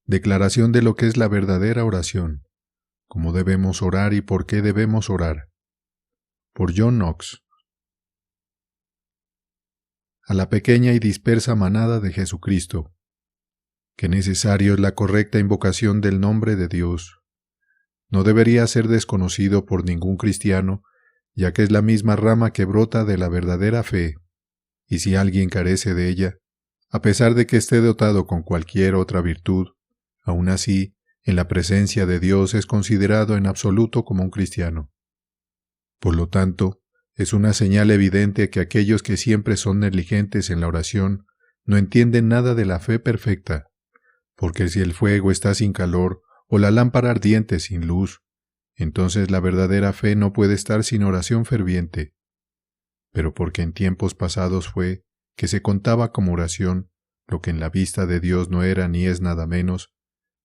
Declaración de lo que es la verdadera oración, cómo debemos orar y por qué debemos orar. Por John Knox. A la pequeña y dispersa manada de Jesucristo, que necesario es la correcta invocación del nombre de Dios. No debería ser desconocido por ningún cristiano, ya que es la misma rama que brota de la verdadera fe, y si alguien carece de ella, a pesar de que esté dotado con cualquier otra virtud, aún así, en la presencia de Dios es considerado en absoluto como un cristiano. Por lo tanto, es una señal evidente que aquellos que siempre son negligentes en la oración no entienden nada de la fe perfecta, porque si el fuego está sin calor o la lámpara ardiente sin luz, entonces la verdadera fe no puede estar sin oración ferviente. Pero porque en tiempos pasados fue que se contaba como oración lo que en la vista de Dios no era ni es nada menos,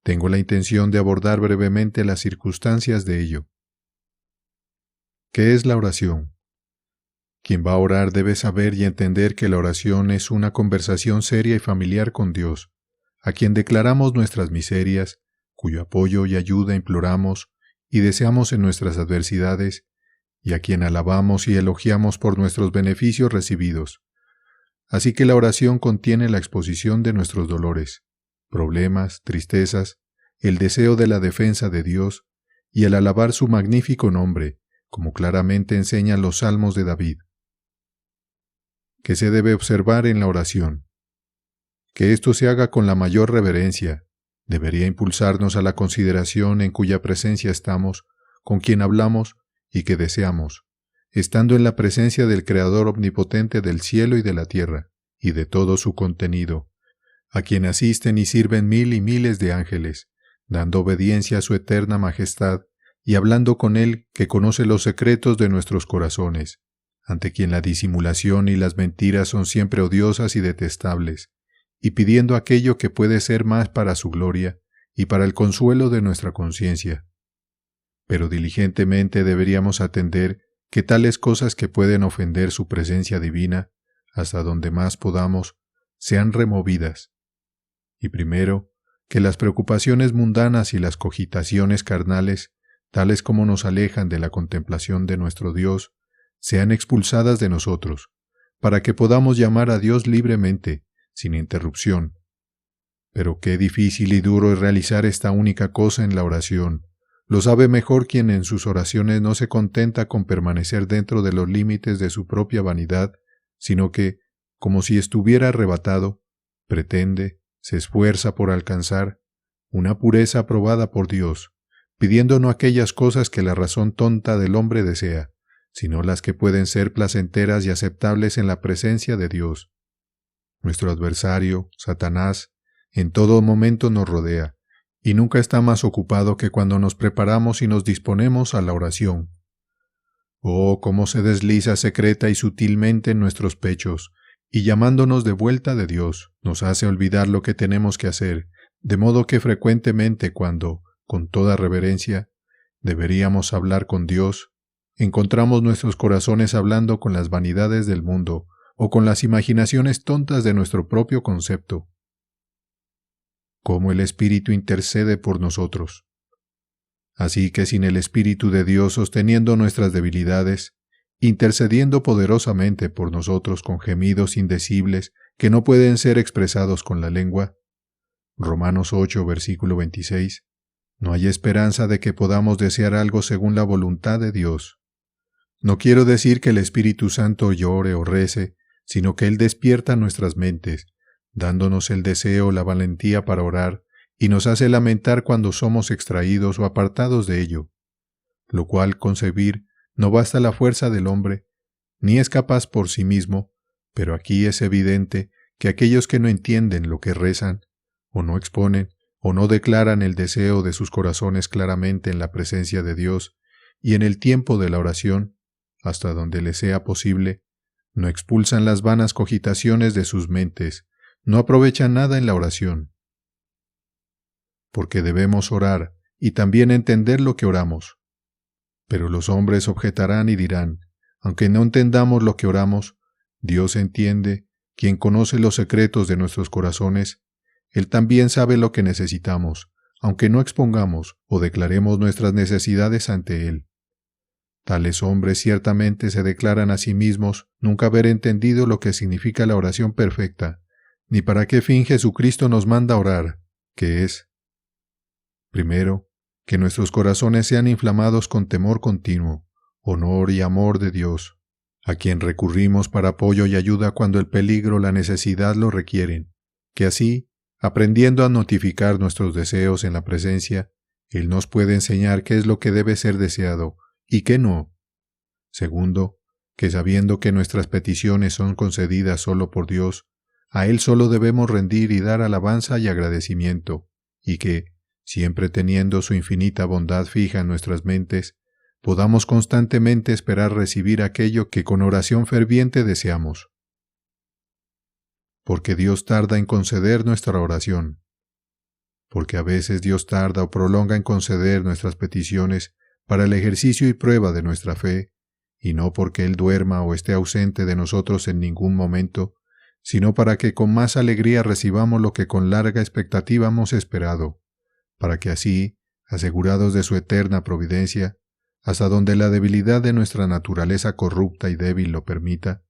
tengo la intención de abordar brevemente las circunstancias de ello. ¿Qué es la oración? Quien va a orar debe saber y entender que la oración es una conversación seria y familiar con Dios, a quien declaramos nuestras miserias, cuyo apoyo y ayuda imploramos y deseamos en nuestras adversidades, y a quien alabamos y elogiamos por nuestros beneficios recibidos. Así que la oración contiene la exposición de nuestros dolores, problemas, tristezas, el deseo de la defensa de Dios y el alabar su magnífico nombre, como claramente enseñan los salmos de David. ¿Qué se debe observar en la oración? Que esto se haga con la mayor reverencia. Debería impulsarnos a la consideración en cuya presencia estamos, con quien hablamos y que deseamos, estando en la presencia del Creador omnipotente del cielo y de la tierra, y de todo su contenido, a quien asisten y sirven mil y miles de ángeles, dando obediencia a su eterna majestad, y hablando con Él que conoce los secretos de nuestros corazones, ante quien la disimulación y las mentiras son siempre odiosas y detestables, y pidiendo aquello que puede ser más para su gloria y para el consuelo de nuestra conciencia. Pero diligentemente deberíamos atender que tales cosas que pueden ofender su presencia divina, hasta donde más podamos, sean removidas. Y primero, que las preocupaciones mundanas y las cogitaciones carnales, tales como nos alejan de la contemplación de nuestro Dios, sean expulsadas de nosotros, para que podamos llamar a Dios libremente, sin interrupción. Pero qué difícil y duro es realizar esta única cosa en la oración. Lo sabe mejor quien en sus oraciones no se contenta con permanecer dentro de los límites de su propia vanidad, sino que, como si estuviera arrebatado, pretende, se esfuerza por alcanzar una pureza aprobada por Dios, pidiendo no aquellas cosas que la razón tonta del hombre desea, sino las que pueden ser placenteras y aceptables en la presencia de Dios. Nuestro adversario, Satanás, en todo momento nos rodea, y nunca está más ocupado que cuando nos preparamos y nos disponemos a la oración. Oh, cómo se desliza secreta y sutilmente en nuestros pechos, y llamándonos de vuelta de Dios, nos hace olvidar lo que tenemos que hacer, de modo que frecuentemente cuando, con toda reverencia, deberíamos hablar con Dios, encontramos nuestros corazones hablando con las vanidades del mundo, o con las imaginaciones tontas de nuestro propio concepto. Cómo el Espíritu intercede por nosotros. Así que sin el Espíritu de Dios sosteniendo nuestras debilidades, intercediendo poderosamente por nosotros con gemidos indecibles que no pueden ser expresados con la lengua, Romanos 8, versículo 26, no hay esperanza de que podamos desear algo según la voluntad de Dios. No quiero decir que el Espíritu Santo llore o rece, sino que Él despierta nuestras mentes, dándonos el deseo o la valentía para orar, y nos hace lamentar cuando somos extraídos o apartados de ello, lo cual concebir no basta la fuerza del hombre, ni es capaz por sí mismo, pero aquí es evidente que aquellos que no entienden lo que rezan, o no exponen, o no declaran el deseo de sus corazones claramente en la presencia de Dios, y en el tiempo de la oración, hasta donde les sea posible, no expulsan las vanas cogitaciones de sus mentes, no aprovechan nada en la oración. Porque debemos orar y también entender lo que oramos. Pero los hombres objetarán y dirán, aunque no entendamos lo que oramos, Dios entiende, quien conoce los secretos de nuestros corazones, Él también sabe lo que necesitamos, aunque no expongamos o declaremos nuestras necesidades ante Él. Tales hombres ciertamente se declaran a sí mismos nunca haber entendido lo que significa la oración perfecta, ni para qué fin Jesucristo nos manda orar, que es, primero, que nuestros corazones sean inflamados con temor continuo, honor y amor de Dios, a quien recurrimos para apoyo y ayuda cuando el peligro o la necesidad lo requieren, que así, aprendiendo a notificar nuestros deseos en la presencia, Él nos puede enseñar qué es lo que debe ser deseado y qué no. Segundo, que sabiendo que nuestras peticiones son concedidas solo por Dios, a Él solo debemos rendir y dar alabanza y agradecimiento, y que, siempre teniendo su infinita bondad fija en nuestras mentes, podamos constantemente esperar recibir aquello que con oración ferviente deseamos. Porque Dios tarda en conceder nuestra oración. Porque a veces Dios tarda o prolonga en conceder nuestras peticiones para el ejercicio y prueba de nuestra fe, y no porque Él duerma o esté ausente de nosotros en ningún momento, sino para que con más alegría recibamos lo que con larga expectativa hemos esperado, para que así, asegurados de su eterna providencia, hasta donde la debilidad de nuestra naturaleza corrupta y débil lo permita,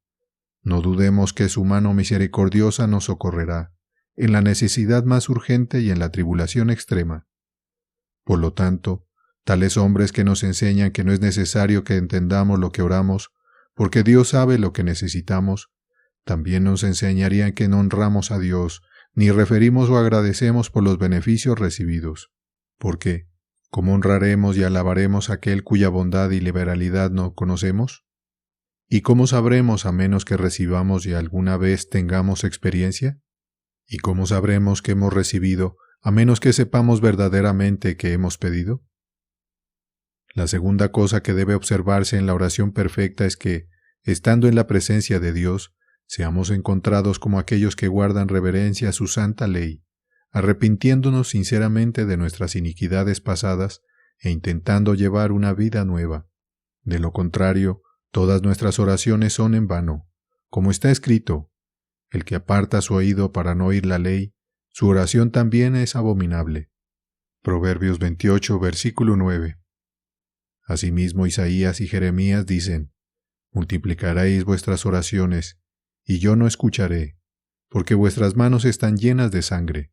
no dudemos que su mano misericordiosa nos socorrerá en la necesidad más urgente y en la tribulación extrema. Por lo tanto, tales hombres que nos enseñan que no es necesario que entendamos lo que oramos, porque Dios sabe lo que necesitamos, también nos enseñarían que no honramos a Dios, ni referimos o agradecemos por los beneficios recibidos. Porque, ¿cómo honraremos y alabaremos a aquel cuya bondad y liberalidad no conocemos? ¿Y cómo sabremos a menos que recibamos y alguna vez tengamos experiencia? ¿Y cómo sabremos que hemos recibido a menos que sepamos verdaderamente que hemos pedido? La segunda cosa que debe observarse en la oración perfecta es que, estando en la presencia de Dios, seamos encontrados como aquellos que guardan reverencia a su santa ley, arrepintiéndonos sinceramente de nuestras iniquidades pasadas e intentando llevar una vida nueva. De lo contrario, todas nuestras oraciones son en vano. Como está escrito, el que aparta su oído para no oír la ley, su oración también es abominable. Proverbios 28, versículo 9. Asimismo, Isaías y Jeremías dicen, multiplicaréis vuestras oraciones, y yo no escucharé, porque vuestras manos están llenas de sangre,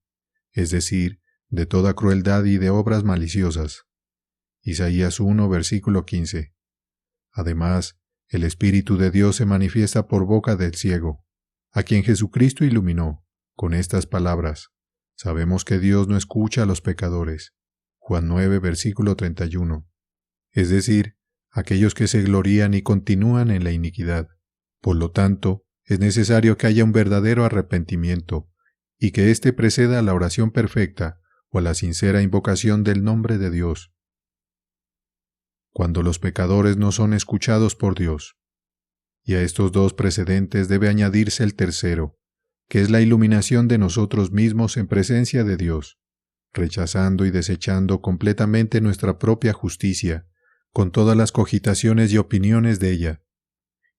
es decir, de toda crueldad y de obras maliciosas. Isaías 1, versículo 15. Además, el Espíritu de Dios se manifiesta por boca del ciego, a quien Jesucristo iluminó, con estas palabras, sabemos que Dios no escucha a los pecadores. Juan 9, versículo 31. Es decir, aquellos que se glorían y continúan en la iniquidad. Por lo tanto, es necesario que haya un verdadero arrepentimiento, y que éste preceda a la oración perfecta o a la sincera invocación del nombre de Dios. Cuando los pecadores no son escuchados por Dios. Y a estos dos precedentes debe añadirse el tercero, que es la iluminación de nosotros mismos en presencia de Dios, rechazando y desechando completamente nuestra propia justicia, con todas las cogitaciones y opiniones de ella.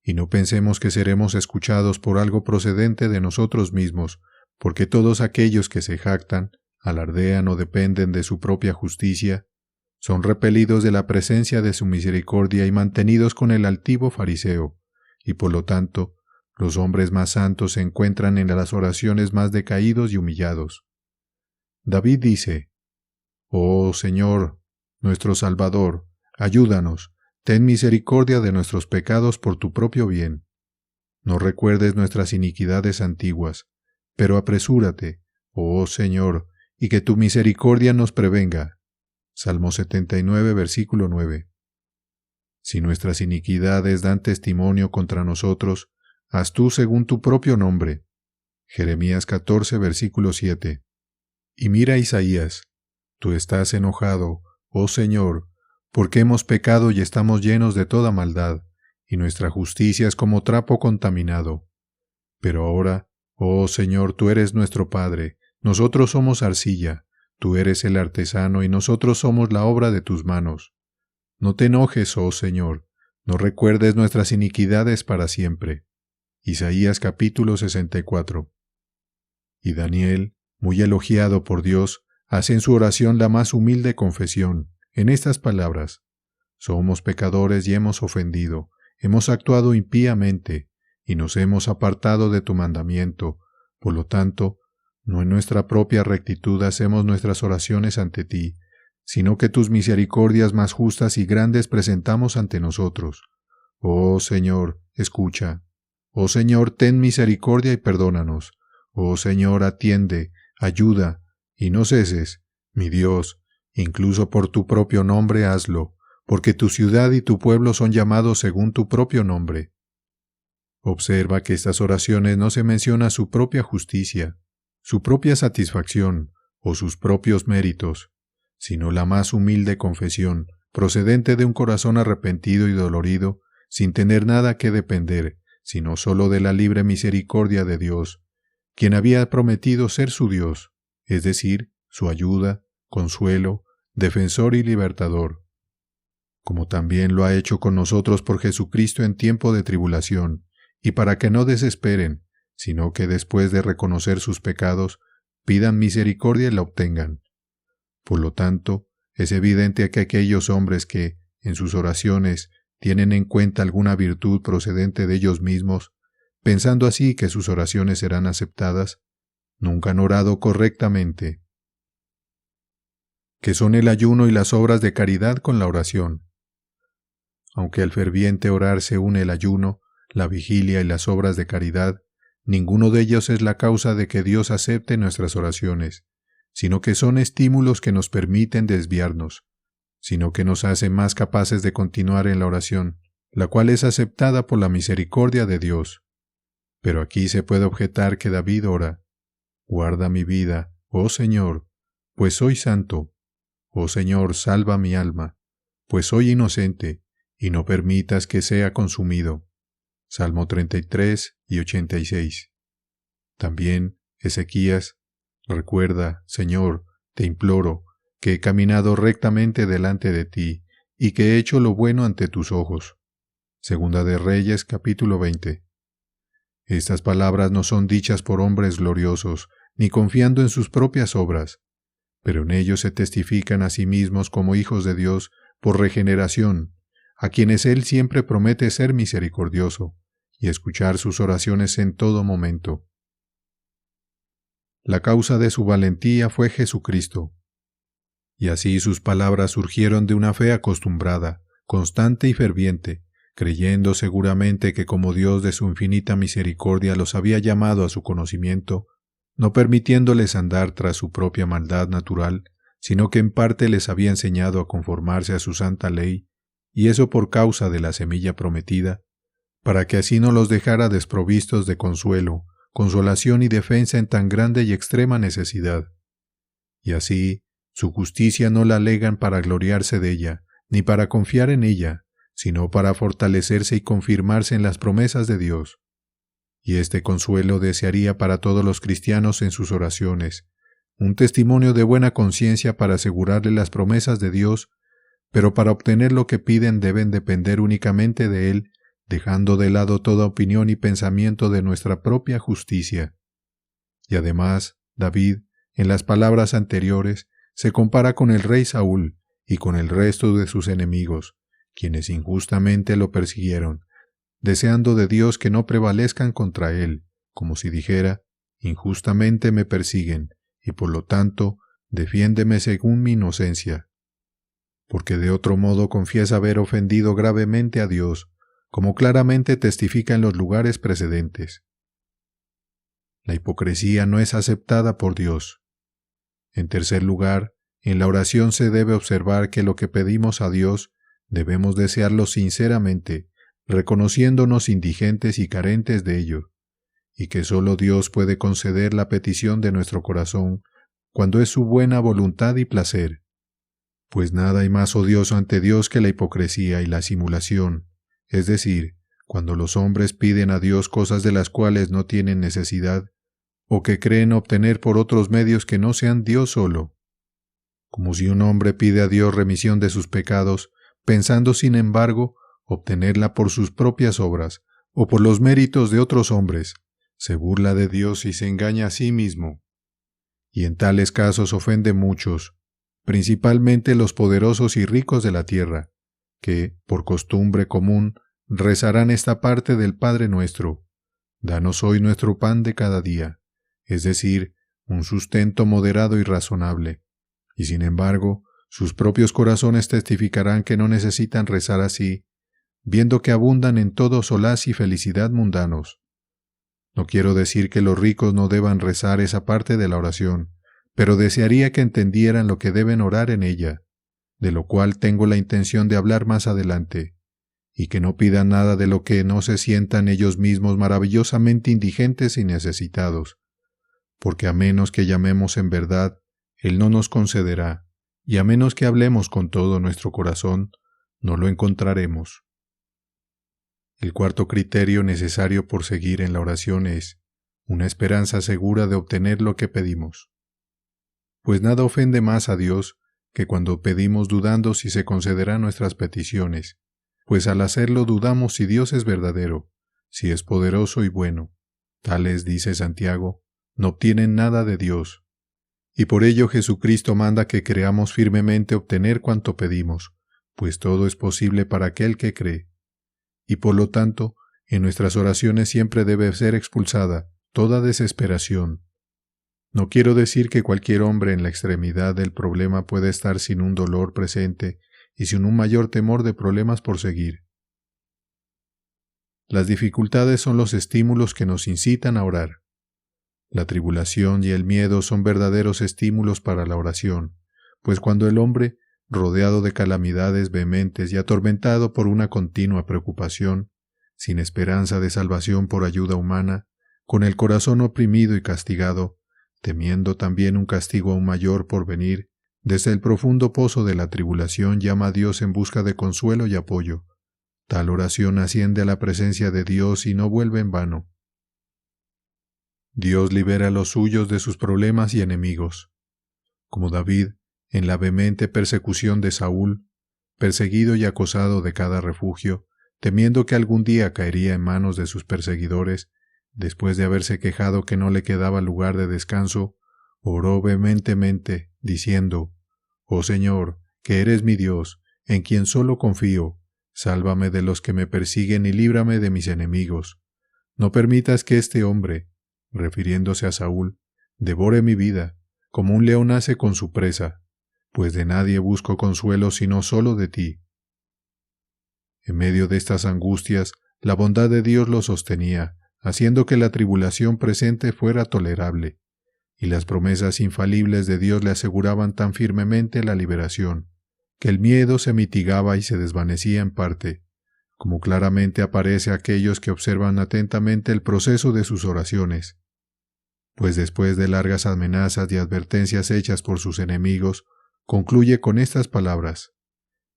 Y no pensemos que seremos escuchados por algo procedente de nosotros mismos, porque todos aquellos que se jactan, alardean o dependen de su propia justicia, son repelidos de la presencia de su misericordia y mantenidos con el altivo fariseo, y por lo tanto, los hombres más santos se encuentran en las oraciones más decaídos y humillados. David dice, «Oh Señor, nuestro Salvador, ayúdanos, ten misericordia de nuestros pecados por tu propio bien. No recuerdes nuestras iniquidades antiguas, pero apresúrate, oh Señor, y que tu misericordia nos prevenga». Salmo 79, versículo 9. Si nuestras iniquidades dan testimonio contra nosotros, haz tú según tu propio nombre. Jeremías 14, versículo 7. Y mira Isaías, tú estás enojado, oh Señor, porque hemos pecado y estamos llenos de toda maldad, y nuestra justicia es como trapo contaminado. Pero ahora, oh Señor, tú eres nuestro Padre, nosotros somos arcilla, tú eres el artesano y nosotros somos la obra de tus manos. No te enojes, oh Señor, no recuerdes nuestras iniquidades para siempre. Isaías capítulo 64. Y Daniel, muy elogiado por Dios, hace en su oración la más humilde confesión, en estas palabras: somos pecadores y hemos ofendido, hemos actuado impíamente, y nos hemos apartado de tu mandamiento. Por lo tanto, no en nuestra propia rectitud hacemos nuestras oraciones ante ti, sino que tus misericordias más justas y grandes presentamos ante nosotros. Oh Señor, escucha. Oh Señor, ten misericordia y perdónanos. Oh Señor, atiende, ayuda, y no ceses. Mi Dios, incluso por tu propio nombre hazlo, porque tu ciudad y tu pueblo son llamados según tu propio nombre. Observa que estas oraciones no se menciona su propia justicia, su propia satisfacción o sus propios méritos, sino la más humilde confesión, procedente de un corazón arrepentido y dolorido, sin tener nada que depender, sino solo de la libre misericordia de Dios, quien había prometido ser su Dios, es decir, su ayuda, consuelo, defensor y libertador, como también lo ha hecho con nosotros por Jesucristo en tiempo de tribulación, y para que no desesperen, sino que después de reconocer sus pecados, pidan misericordia y la obtengan. Por lo tanto, es evidente que aquellos hombres que, en sus oraciones, tienen en cuenta alguna virtud procedente de ellos mismos, pensando así que sus oraciones serán aceptadas, nunca han orado correctamente. ¿Qué son el ayuno y las obras de caridad con la oración? Aunque al ferviente orar se une el ayuno, la vigilia y las obras de caridad, ninguno de ellos es la causa de que Dios acepte nuestras oraciones, sino que son estímulos que nos permiten desviarnos, sino que nos hacen más capaces de continuar en la oración, la cual es aceptada por la misericordia de Dios. Pero aquí se puede objetar que David ora: guarda mi vida, oh Señor, pues soy santo. Oh Señor, salva mi alma, pues soy inocente, y no permitas que sea consumido. Salmo 33 y 86. También Ezequías: recuerda, Señor, te imploro, que he caminado rectamente delante de ti, y que he hecho lo bueno ante tus ojos. Segunda de Reyes, capítulo 20. Estas palabras no son dichas por hombres gloriosos, ni confiando en sus propias obras, pero en ellos se testifican a sí mismos como hijos de Dios por regeneración, a quienes Él siempre promete ser misericordioso, y escuchar sus oraciones en todo momento. La causa de su valentía fue Jesucristo, y así sus palabras surgieron de una fe acostumbrada, constante y ferviente, creyendo seguramente que como Dios de su infinita misericordia los había llamado a su conocimiento, no permitiéndoles andar tras su propia maldad natural, sino que en parte les había enseñado a conformarse a su santa ley, y eso por causa de la semilla prometida, para que así no los dejara desprovistos de consuelo, consolación y defensa en tan grande y extrema necesidad. Y así, su justicia no la alegan para gloriarse de ella, ni para confiar en ella, sino para fortalecerse y confirmarse en las promesas de Dios. Y este consuelo desearía para todos los cristianos en sus oraciones, un testimonio de buena conciencia para asegurarle las promesas de Dios, pero para obtener lo que piden deben depender únicamente de Él, dejando de lado toda opinión y pensamiento de nuestra propia justicia. Y además, David, en las palabras anteriores, se compara con el rey Saúl y con el resto de sus enemigos, quienes injustamente lo persiguieron, deseando de Dios que no prevalezcan contra él, como si dijera: injustamente me persiguen, y por lo tanto, defiéndeme según mi inocencia. Porque de otro modo confiesa haber ofendido gravemente a Dios, como claramente testifica en los lugares precedentes. La hipocresía no es aceptada por Dios. En tercer lugar, en la oración se debe observar que lo que pedimos a Dios debemos desearlo sinceramente, reconociéndonos indigentes y carentes de ello, y que solo Dios puede conceder la petición de nuestro corazón cuando es su buena voluntad y placer. Pues nada hay más odioso ante Dios que la hipocresía y la simulación, es decir, cuando los hombres piden a Dios cosas de las cuales no tienen necesidad, o que creen obtener por otros medios que no sean Dios solo. Como si un hombre pide a Dios remisión de sus pecados, pensando sin embargo obtenerla por sus propias obras o por los méritos de otros hombres, se burla de Dios y se engaña a sí mismo. y en tales casos ofende muchos, principalmente los poderosos y ricos de la tierra, que, por costumbre común, rezarán esta parte del Padre nuestro: danos hoy nuestro pan de cada día, es decir, un sustento moderado y razonable, y sin embargo, sus propios corazones testificarán que no necesitan rezar así, viendo que abundan en todo solaz y felicidad mundanos. No quiero decir que los ricos no deban rezar esa parte de la oración, pero desearía que entendieran lo que deben orar en ella, de lo cual tengo la intención de hablar más adelante, y que no pidan nada de lo que no se sientan ellos mismos maravillosamente indigentes y necesitados, porque a menos que llamemos en verdad, Él no nos concederá, y a menos que hablemos con todo nuestro corazón, no lo encontraremos. El cuarto criterio necesario por seguir en la oración es una esperanza segura de obtener lo que pedimos. Pues nada ofende más a Dios que cuando pedimos dudando si se concederán nuestras peticiones, pues al hacerlo dudamos si Dios es verdadero, si es poderoso y bueno. Tales, dice Santiago, no obtienen nada de Dios. Y por ello Jesucristo manda que creamos firmemente obtener cuanto pedimos, pues todo es posible para aquel que cree. Y por lo tanto, en nuestras oraciones siempre debe ser expulsada toda desesperación. No quiero decir que cualquier hombre en la extremidad del problema pueda estar sin un dolor presente y sin un mayor temor de problemas por seguir. Las dificultades son los estímulos que nos incitan a orar. La tribulación y el miedo son verdaderos estímulos para la oración, pues cuando el hombre, rodeado de calamidades vehementes y atormentado por una continua preocupación, sin esperanza de salvación por ayuda humana, con el corazón oprimido y castigado, temiendo también un castigo aún mayor por venir, desde el profundo pozo de la tribulación llama a Dios en busca de consuelo y apoyo. Tal oración asciende a la presencia de Dios y no vuelve en vano. Dios libera a los suyos de sus problemas y enemigos. Como David, en la vehemente persecución de Saúl, perseguido y acosado de cada refugio, temiendo que algún día caería en manos de sus perseguidores, después de haberse quejado que no le quedaba lugar de descanso, oró vehementemente, diciendo: «Oh Señor, que eres mi Dios, en quien solo confío, sálvame de los que me persiguen y líbrame de mis enemigos. No permitas que este hombre», refiriéndose a Saúl, «devore mi vida, como un león hace con su presa, pues de nadie busco consuelo sino solo de ti». En medio de estas angustias, la bondad de Dios lo sostenía, haciendo que la tribulación presente fuera tolerable, y las promesas infalibles de Dios le aseguraban tan firmemente la liberación, que el miedo se mitigaba y se desvanecía en parte, como claramente aparece a aquellos que observan atentamente el proceso de sus oraciones. Pues después de largas amenazas y advertencias hechas por sus enemigos, concluye con estas palabras: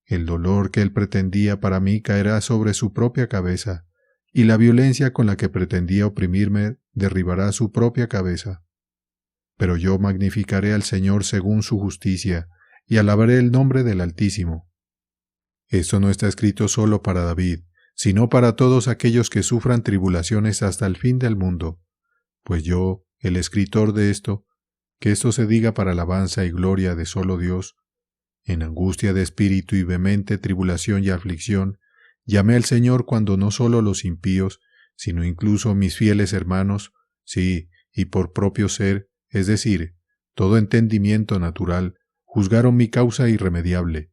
«El dolor que él pretendía para mí caerá sobre su propia cabeza, y la violencia con la que pretendía oprimirme derribará su propia cabeza. Pero yo magnificaré al Señor según su justicia, y alabaré el nombre del Altísimo». Esto no está escrito solo para David, sino para todos aquellos que sufran tribulaciones hasta el fin del mundo. Pues yo, el escritor de esto, que esto se diga para alabanza y gloria de solo Dios, en angustia de espíritu y vehemente tribulación y aflicción, llamé al Señor cuando no solo los impíos, sino incluso mis fieles hermanos, sí, y por propio ser, es decir, todo entendimiento natural, juzgaron mi causa irremediable.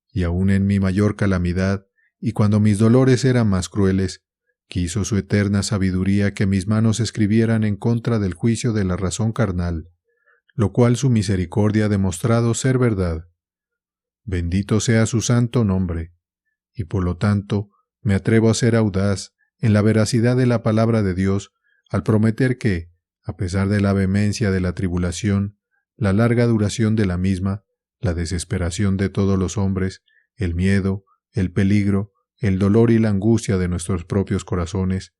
Y aun en mi mayor calamidad, y cuando mis dolores eran más crueles, quiso su eterna sabiduría que mis manos escribieran en contra del juicio de la razón carnal, lo cual su misericordia ha demostrado ser verdad. Bendito sea su santo nombre, y por lo tanto me atrevo a ser audaz en la veracidad de la palabra de Dios al prometer que, a pesar de la vehemencia de la tribulación, la larga duración de la misma, la desesperación de todos los hombres, el miedo, el peligro, el dolor y la angustia de nuestros propios corazones,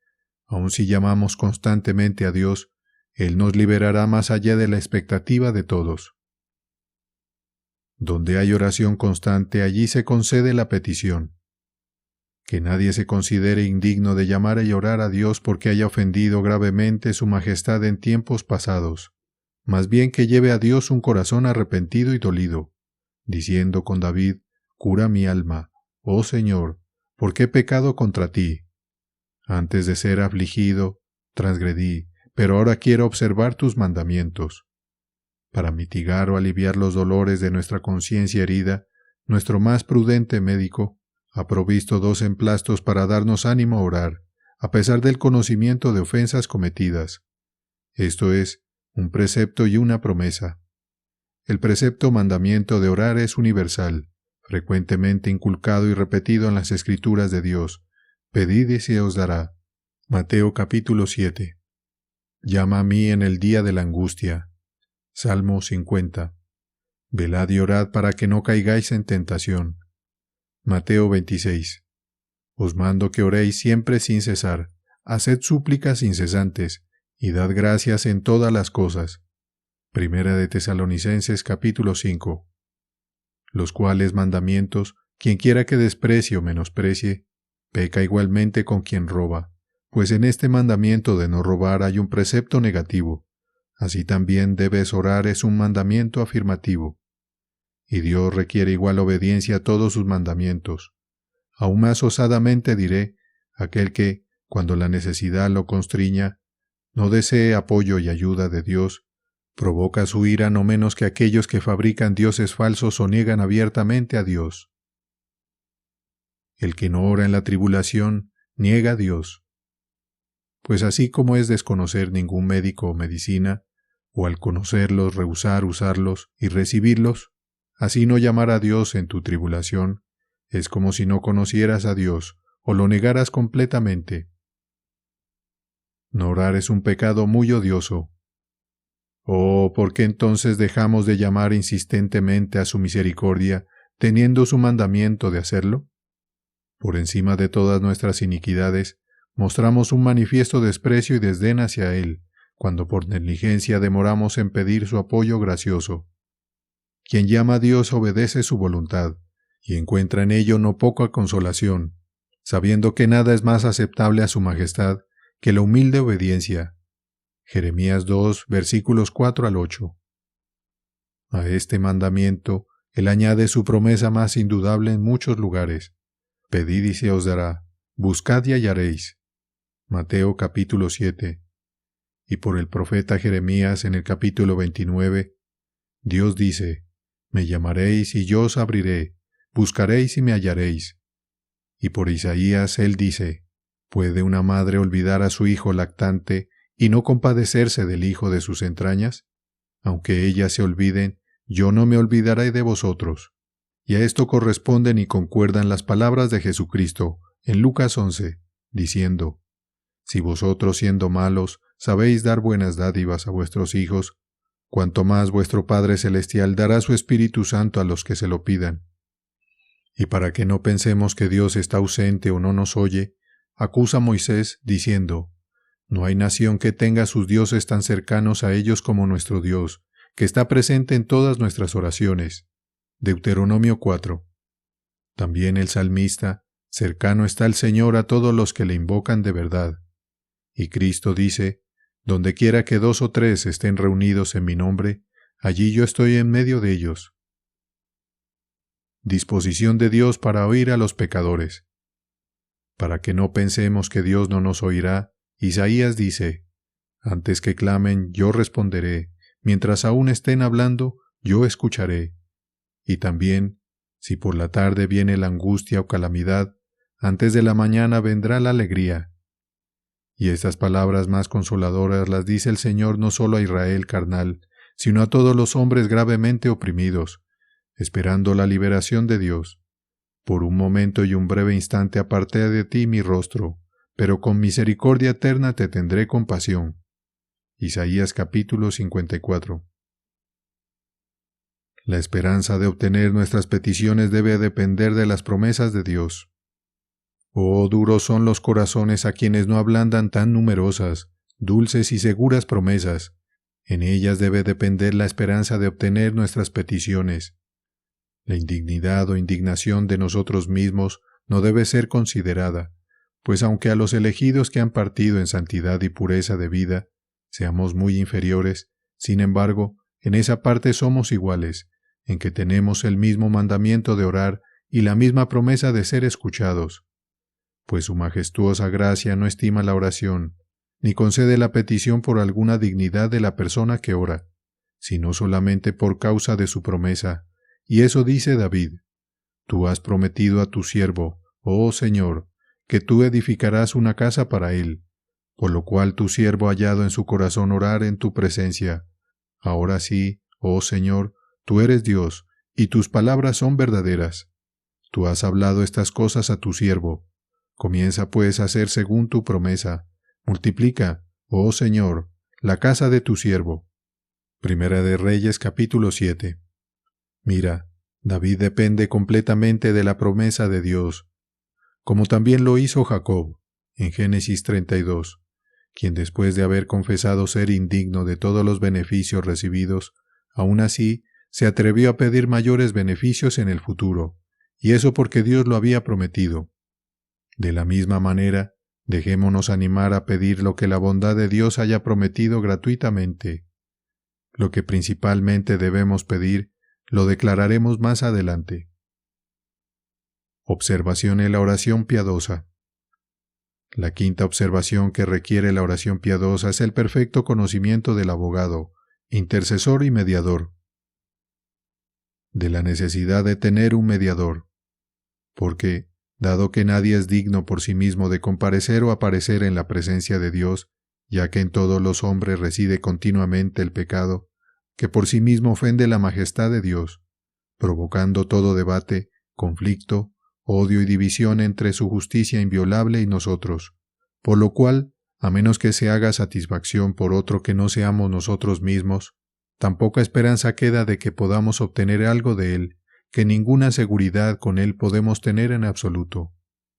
aun si llamamos constantemente a Dios, Él nos liberará más allá de la expectativa de todos. Donde hay oración constante, allí se concede la petición. Que nadie se considere indigno de llamar y orar a Dios porque haya ofendido gravemente su majestad en tiempos pasados. más bien que lleve a Dios un corazón arrepentido y dolido, diciendo con David: «Cura mi alma, oh Señor, porque he pecado contra ti. Antes de ser afligido, transgredí, pero ahora quiero observar tus mandamientos». Para mitigar o aliviar los dolores de nuestra conciencia herida, nuestro más prudente médico ha provisto 2 emplastos para darnos ánimo a orar, a pesar del conocimiento de ofensas cometidas. Esto es, un precepto y una promesa. El precepto mandamiento de orar es universal, frecuentemente inculcado y repetido en las Escrituras de Dios. Pedid y se os dará. Mateo capítulo 7. Llama a mí en el día de la angustia. Salmo 50. Velad y orad para que no caigáis en tentación. Mateo 26. Os mando que oréis siempre sin cesar, haced súplicas incesantes, y dad gracias en todas las cosas. Primera de Tesalonicenses capítulo 5. Los cuales mandamientos, quien quiera que desprecie o menosprecie, peca igualmente con quien roba, pues en este mandamiento de no robar hay un precepto negativo. Así también debes orar es un mandamiento afirmativo. Y Dios requiere igual obediencia a todos sus mandamientos. Aún más osadamente diré, aquel que, cuando la necesidad lo constriña, no desee apoyo y ayuda de Dios, provoca su ira no menos que aquellos que fabrican dioses falsos o niegan abiertamente a Dios. El que no ora en la tribulación, niega a Dios. Pues así como es desconocer ningún médico o medicina, o al conocerlos rehusar usarlos y recibirlos, así no llamar a Dios en tu tribulación, es como si no conocieras a Dios o lo negaras completamente. No orar es un pecado muy odioso. Oh, ¿por qué entonces dejamos de llamar insistentemente a su misericordia, teniendo su mandamiento de hacerlo? Por encima de todas nuestras iniquidades, mostramos un manifiesto desprecio y desdén hacia Él, cuando por negligencia demoramos en pedir su apoyo gracioso. Quien llama a Dios obedece su voluntad, y encuentra en ello no poca consolación, sabiendo que nada es más aceptable a su majestad que la humilde obediencia. Jeremías 2, versículos 4 al 8. A este mandamiento, Él añade su promesa más indudable en muchos lugares. Pedid y se os dará, buscad y hallaréis. Mateo capítulo 7. Y por el profeta Jeremías en el capítulo 29, Dios dice: «Me llamaréis y yo os abriré, buscaréis y me hallaréis». Y por Isaías Él dice: «¿Puede una madre olvidar a su hijo lactante y no compadecerse del hijo de sus entrañas? Aunque ellas se olviden, yo no me olvidaré de vosotros». Y a esto corresponden y concuerdan las palabras de Jesucristo en Lucas 11, diciendo: «Si vosotros siendo malos sabéis dar buenas dádivas a vuestros hijos, cuanto más vuestro Padre Celestial dará su Espíritu Santo a los que se lo pidan». Y para que no pensemos que Dios está ausente o no nos oye, acusa a Moisés diciendo: «No hay nación que tenga sus dioses tan cercanos a ellos como nuestro Dios, que está presente en todas nuestras oraciones». Deuteronomio 4. También el salmista: «Cercano está el Señor a todos los que le invocan de verdad». Y Cristo dice: «Donde quiera que 2 o 3 estén reunidos en mi nombre, allí yo estoy en medio de ellos». Disposición de Dios para oír a los pecadores. Para que no pensemos que Dios no nos oirá, Isaías dice: «Antes que clamen, yo responderé; mientras aún estén hablando, yo escucharé». Y también, si por la tarde viene la angustia o calamidad, antes de la mañana vendrá la alegría. Y estas palabras más consoladoras las dice el Señor no solo a Israel carnal, sino a todos los hombres gravemente oprimidos, esperando la liberación de Dios. «Por un momento y un breve instante aparté de ti mi rostro, pero con misericordia eterna te tendré compasión». Isaías capítulo 54. La esperanza de obtener nuestras peticiones debe depender de las promesas de Dios. Oh, duros son los corazones a quienes no ablandan tan numerosas, dulces y seguras promesas. En ellas debe depender la esperanza de obtener nuestras peticiones. La indignidad o indignación de nosotros mismos no debe ser considerada, pues aunque a los elegidos que han partido en santidad y pureza de vida seamos muy inferiores, Sin embargo, en esa parte somos iguales, en que tenemos el mismo mandamiento de orar y la misma promesa de ser escuchados. Pues su majestuosa gracia no estima la oración, ni concede la petición por alguna dignidad de la persona que ora, sino solamente por causa de su promesa. Y eso dice David: Tú has prometido a tu siervo, oh Señor, que tú edificarás una casa para él, por lo cual tu siervo ha hallado en su corazón orar en tu presencia. Ahora sí, oh Señor, tú eres Dios, y tus palabras son verdaderas. Tú has hablado estas cosas a tu siervo. Comienza pues a hacer según tu promesa. Multiplica, oh Señor, la casa de tu siervo. Primera de Reyes capítulo 7. Mira, David depende completamente de la promesa de Dios, como también lo hizo Jacob, en Génesis 32, quien después de haber confesado ser indigno de todos los beneficios recibidos, aún así se atrevió a pedir mayores beneficios en el futuro, y eso porque Dios lo había prometido. De la misma manera, dejémonos animar a pedir lo que la bondad de Dios haya prometido gratuitamente. Lo que principalmente debemos pedir, lo declararemos más adelante. Observación en la oración piadosa. La quinta observación que requiere la oración piadosa es el perfecto conocimiento del abogado, intercesor y mediador. De la necesidad de tener un mediador. Porque, dado que nadie es digno por sí mismo de comparecer o aparecer en la presencia de Dios, ya que en todos los hombres reside continuamente el pecado, que por sí mismo ofende la majestad de Dios, provocando todo debate, conflicto, odio y división entre su justicia inviolable y nosotros, por lo cual, a menos que se haga satisfacción por otro que no seamos nosotros mismos, tan poca esperanza queda de que podamos obtener algo de él, que ninguna seguridad con él podemos tener en absoluto.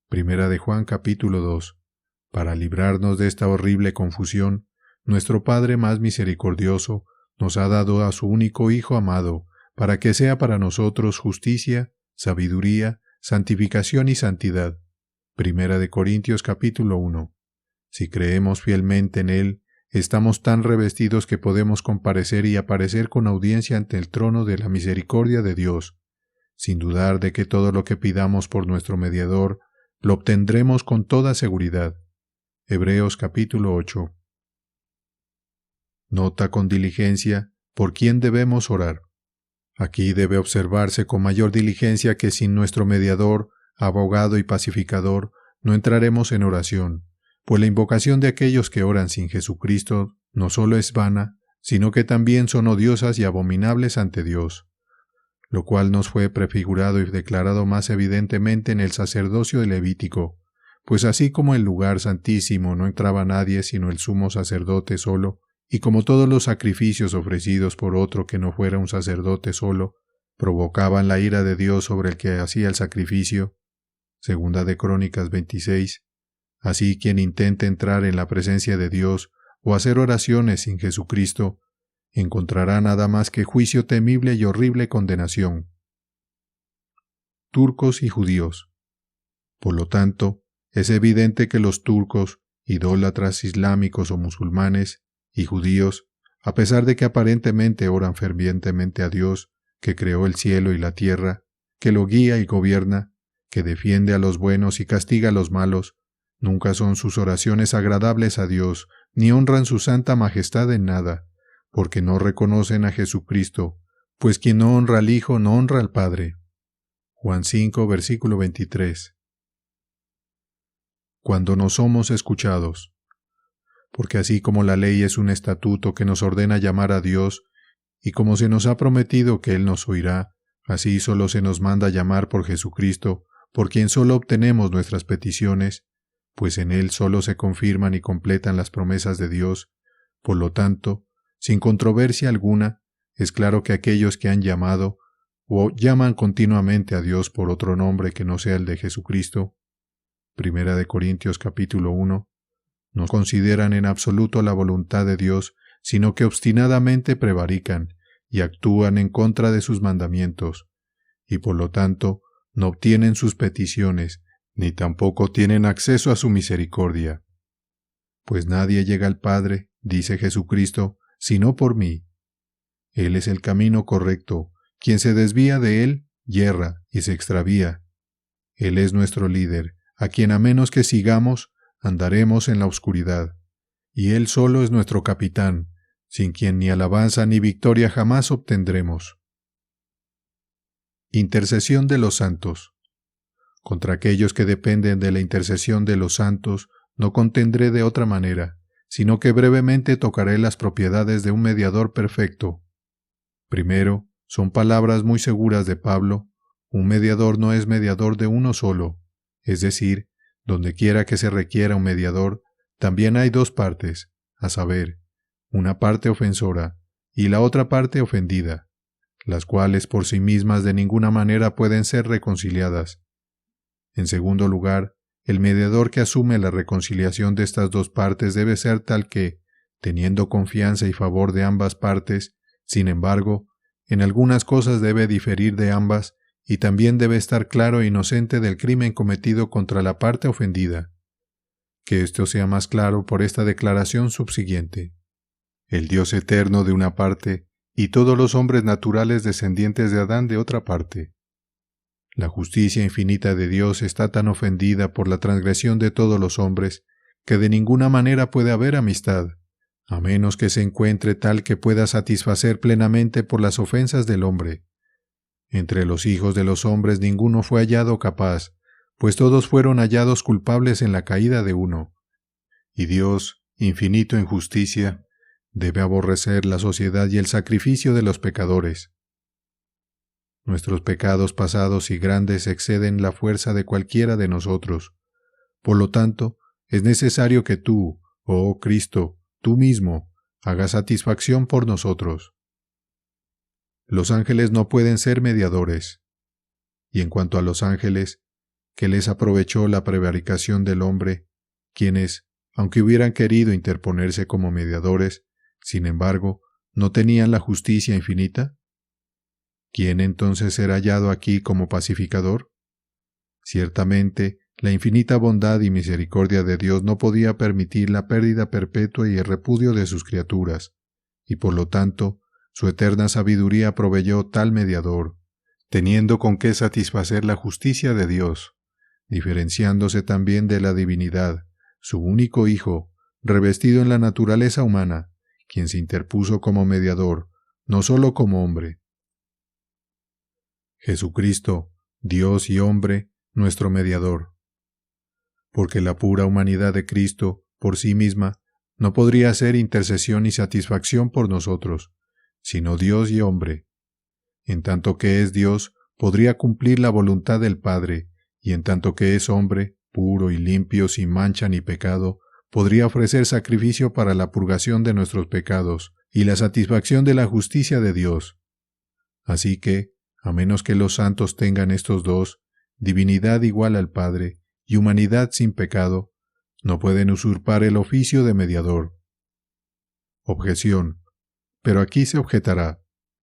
Primera de Juan capítulo 2. Para librarnos de esta horrible confusión, nuestro Padre más misericordioso nos ha dado a su único Hijo amado, para que sea para nosotros justicia, sabiduría, santificación y santidad. Primera de Corintios capítulo 1. Si creemos fielmente en Él, estamos tan revestidos que podemos comparecer y aparecer con audiencia ante el trono de la misericordia de Dios, sin dudar de que todo lo que pidamos por nuestro mediador, lo obtendremos con toda seguridad. Hebreos capítulo 8. Nota con diligencia por quién debemos orar. Aquí debe observarse con mayor diligencia que sin nuestro mediador, abogado y pacificador, no entraremos en oración, pues la invocación de aquellos que oran sin Jesucristo no solo es vana, sino que también son odiosas y abominables ante Dios, lo cual nos fue prefigurado y declarado más evidentemente en el sacerdocio levítico, pues así como el lugar santísimo no entraba nadie sino el sumo sacerdote solo, y como todos los sacrificios ofrecidos por otro que no fuera un sacerdote solo, provocaban la ira de Dios sobre el que hacía el sacrificio, Segunda de Crónicas 26, así quien intente entrar en la presencia de Dios o hacer oraciones sin Jesucristo, encontrará nada más que juicio temible y horrible condenación. Turcos y judíos. Por lo tanto, es evidente que los turcos, idólatras islámicos o musulmanes, y judíos, a pesar de que aparentemente oran fervientemente a Dios, que creó el cielo y la tierra, que lo guía y gobierna, que defiende a los buenos y castiga a los malos, nunca son sus oraciones agradables a Dios, ni honran su santa majestad en nada, porque no reconocen a Jesucristo, pues quien no honra al Hijo no honra al Padre. Juan 5, versículo 23. Cuando no somos escuchados. Porque así como la ley es un estatuto que nos ordena llamar a Dios, y como se nos ha prometido que Él nos oirá, así solo se nos manda llamar por Jesucristo, por quien solo obtenemos nuestras peticiones, pues en Él solo se confirman y completan las promesas de Dios. Por lo tanto, sin controversia alguna, es claro que aquellos que han llamado, o llaman continuamente a Dios por otro nombre que no sea el de Jesucristo, Primera de Corintios capítulo 1, no consideran en absoluto la voluntad de Dios, sino que obstinadamente prevarican y actúan en contra de sus mandamientos, y por lo tanto no obtienen sus peticiones, ni tampoco tienen acceso a su misericordia. Pues nadie llega al Padre, dice Jesucristo, sino por mí. Él es el camino correcto. Quien se desvía de él, yerra y se extravía. Él es nuestro líder, a quien a menos que sigamos, andaremos en la oscuridad. Y Él solo es nuestro capitán, sin quien ni alabanza ni victoria jamás obtendremos. Intercesión de los santos. Contra aquellos que dependen de la intercesión de los santos, no contendré de otra manera, sino que brevemente tocaré las propiedades de un mediador perfecto. Primero, son palabras muy seguras de Pablo: un mediador no es mediador de uno solo, es decir, donde quiera que se requiera un mediador, también hay dos partes, a saber, una parte ofensora y la otra parte ofendida, las cuales por sí mismas de ninguna manera pueden ser reconciliadas. En segundo lugar, el mediador que asume la reconciliación de estas dos partes debe ser tal que, teniendo confianza y favor de ambas partes, sin embargo, en algunas cosas debe diferir de ambas y también debe estar claro e inocente del crimen cometido contra la parte ofendida. Que esto sea más claro por esta declaración subsiguiente: el Dios eterno de una parte y todos los hombres naturales descendientes de Adán de otra parte. La justicia infinita de Dios está tan ofendida por la transgresión de todos los hombres que de ninguna manera puede haber amistad, a menos que se encuentre tal que pueda satisfacer plenamente por las ofensas del hombre. Entre los hijos de los hombres ninguno fue hallado capaz, pues todos fueron hallados culpables en la caída de uno. Y Dios, infinito en justicia, debe aborrecer la sociedad y el sacrificio de los pecadores. Nuestros pecados pasados y grandes exceden la fuerza de cualquiera de nosotros. Por lo tanto, es necesario que tú, oh Cristo, tú mismo, hagas satisfacción por nosotros. Los ángeles no pueden ser mediadores. Y en cuanto a los ángeles, que les aprovechó la prevaricación del hombre, quienes, aunque hubieran querido interponerse como mediadores, sin embargo, ¿no tenían la justicia infinita? ¿Quién entonces será hallado aquí como pacificador? Ciertamente, la infinita bondad y misericordia de Dios no podía permitir la pérdida perpetua y el repudio de sus criaturas, y por lo tanto, su eterna sabiduría proveyó tal mediador, teniendo con qué satisfacer la justicia de Dios, diferenciándose también de la divinidad, su único Hijo, revestido en la naturaleza humana, quien se interpuso como mediador, no solo como hombre. Jesucristo, Dios y hombre, nuestro mediador. Porque la pura humanidad de Cristo, por sí misma, no podría hacer intercesión y satisfacción por nosotros, sino Dios y hombre. En tanto que es Dios, podría cumplir la voluntad del Padre, y en tanto que es hombre, puro y limpio, sin mancha ni pecado, podría ofrecer sacrificio para la purgación de nuestros pecados y la satisfacción de la justicia de Dios. Así que, a menos que los santos tengan estos dos, divinidad igual al Padre y humanidad sin pecado, no pueden usurpar el oficio de mediador. Objeción. Pero aquí se objetará: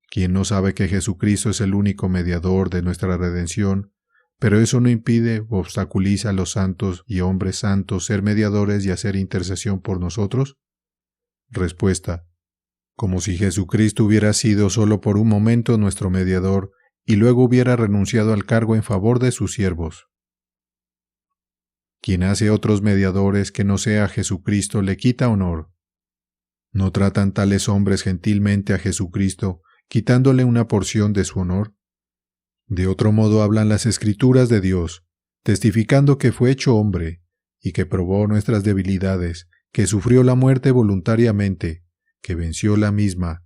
¿quién no sabe que Jesucristo es el único mediador de nuestra redención, pero eso no impide o obstaculiza a los santos y hombres santos ser mediadores y hacer intercesión por nosotros? Respuesta. Como si Jesucristo hubiera sido solo por un momento nuestro mediador y luego hubiera renunciado al cargo en favor de sus siervos. Quien hace otros mediadores que no sea Jesucristo le quita honor. ¿No tratan tales hombres gentilmente a Jesucristo, quitándole una porción de su honor? De otro modo hablan las Escrituras de Dios, testificando que fue hecho hombre, y que probó nuestras debilidades, que sufrió la muerte voluntariamente, que venció la misma,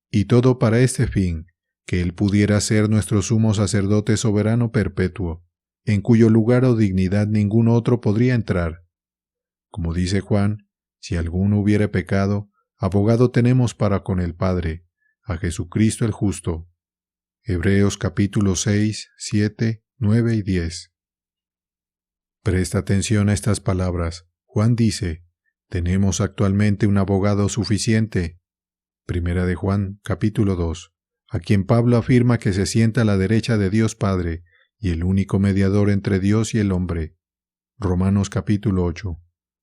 y todo para este fin, que Él pudiera ser nuestro sumo sacerdote soberano perpetuo, en cuyo lugar o dignidad ningún otro podría entrar. Como dice Juan, si alguno hubiere pecado, abogado tenemos para con el Padre, a Jesucristo el justo. Hebreos capítulo 6, 7, 9 y 10. Presta atención a estas palabras. Juan dice: tenemos actualmente un abogado suficiente. Primera de Juan capítulo 2, a quien Pablo afirma que se sienta a la derecha de Dios Padre y el único mediador entre Dios y el hombre. Romanos capítulo 8,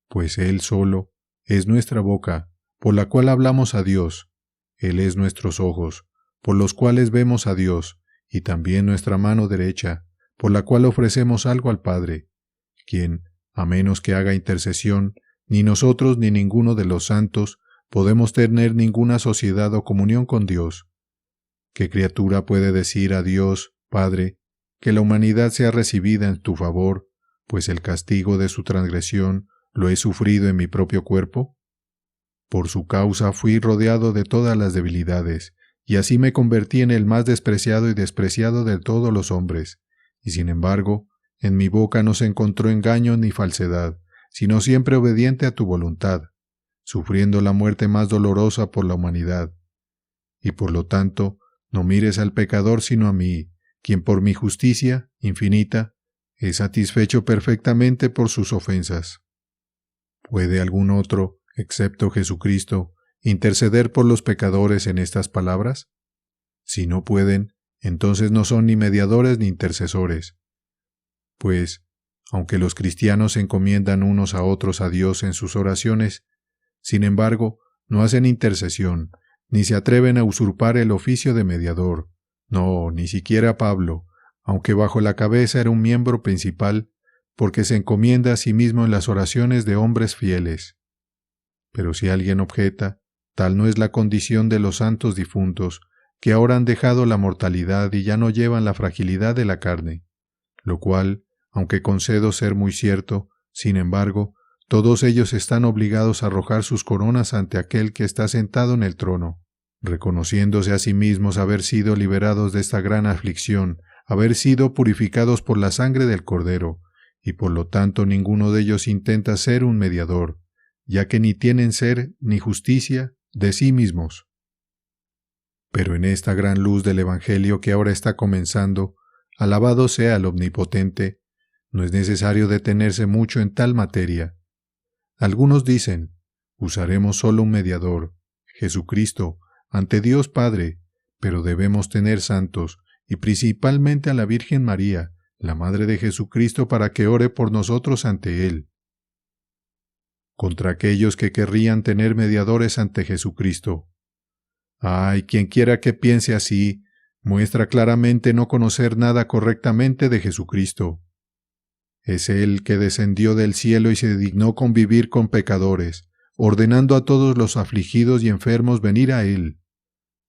pues Él solo es nuestra boca, por la cual hablamos a Dios. Él es nuestros ojos, por los cuales vemos a Dios, y también nuestra mano derecha, por la cual ofrecemos algo al Padre, quien, a menos que haga intercesión, ni nosotros ni ninguno de los santos podemos tener ninguna sociedad o comunión con Dios. ¿Qué criatura puede decir a Dios, Padre, que la humanidad sea recibida en tu favor, pues el castigo de su transgresión lo he sufrido en mi propio cuerpo? Por su causa fui rodeado de todas las debilidades, y así me convertí en el más despreciado y despreciado de todos los hombres. Y sin embargo, en mi boca no se encontró engaño ni falsedad, sino siempre obediente a tu voluntad, sufriendo la muerte más dolorosa por la humanidad. Y por lo tanto, no mires al pecador sino a mí, quien por mi justicia infinita es satisfecho perfectamente por sus ofensas. ¿Puede algún otro, excepto Jesucristo, interceder por los pecadores en estas palabras? Si no pueden, entonces no son ni mediadores ni intercesores. Pues, aunque los cristianos se encomiendan unos a otros a Dios en sus oraciones, sin embargo, no hacen intercesión, ni se atreven a usurpar el oficio de mediador. No, ni siquiera Pablo, aunque bajo la cabeza era un miembro principal, porque se encomienda a sí mismo en las oraciones de hombres fieles. Pero si alguien objeta, tal no es la condición de los santos difuntos, que ahora han dejado la mortalidad y ya no llevan la fragilidad de la carne, lo cual, aunque concedo ser muy cierto, sin embargo, todos ellos están obligados a arrojar sus coronas ante aquel que está sentado en el trono, reconociéndose a sí mismos haber sido liberados de esta gran aflicción, haber sido purificados por la sangre del Cordero, y por lo tanto ninguno de ellos intenta ser un mediador, ya que ni tienen ser ni justicia de sí mismos. Pero en esta gran luz del Evangelio que ahora está comenzando, alabado sea el Omnipotente, no es necesario detenerse mucho en tal materia. Algunos dicen, usaremos solo un mediador, Jesucristo, ante Dios Padre, pero debemos tener santos, y principalmente a la Virgen María, la Madre de Jesucristo, para que ore por nosotros ante Él. Contra aquellos que querrían tener mediadores ante Jesucristo. Ay, quien quiera que piense así, muestra claramente no conocer nada correctamente de Jesucristo. Es Él que descendió del cielo y se dignó convivir con pecadores, ordenando a todos los afligidos y enfermos venir a Él.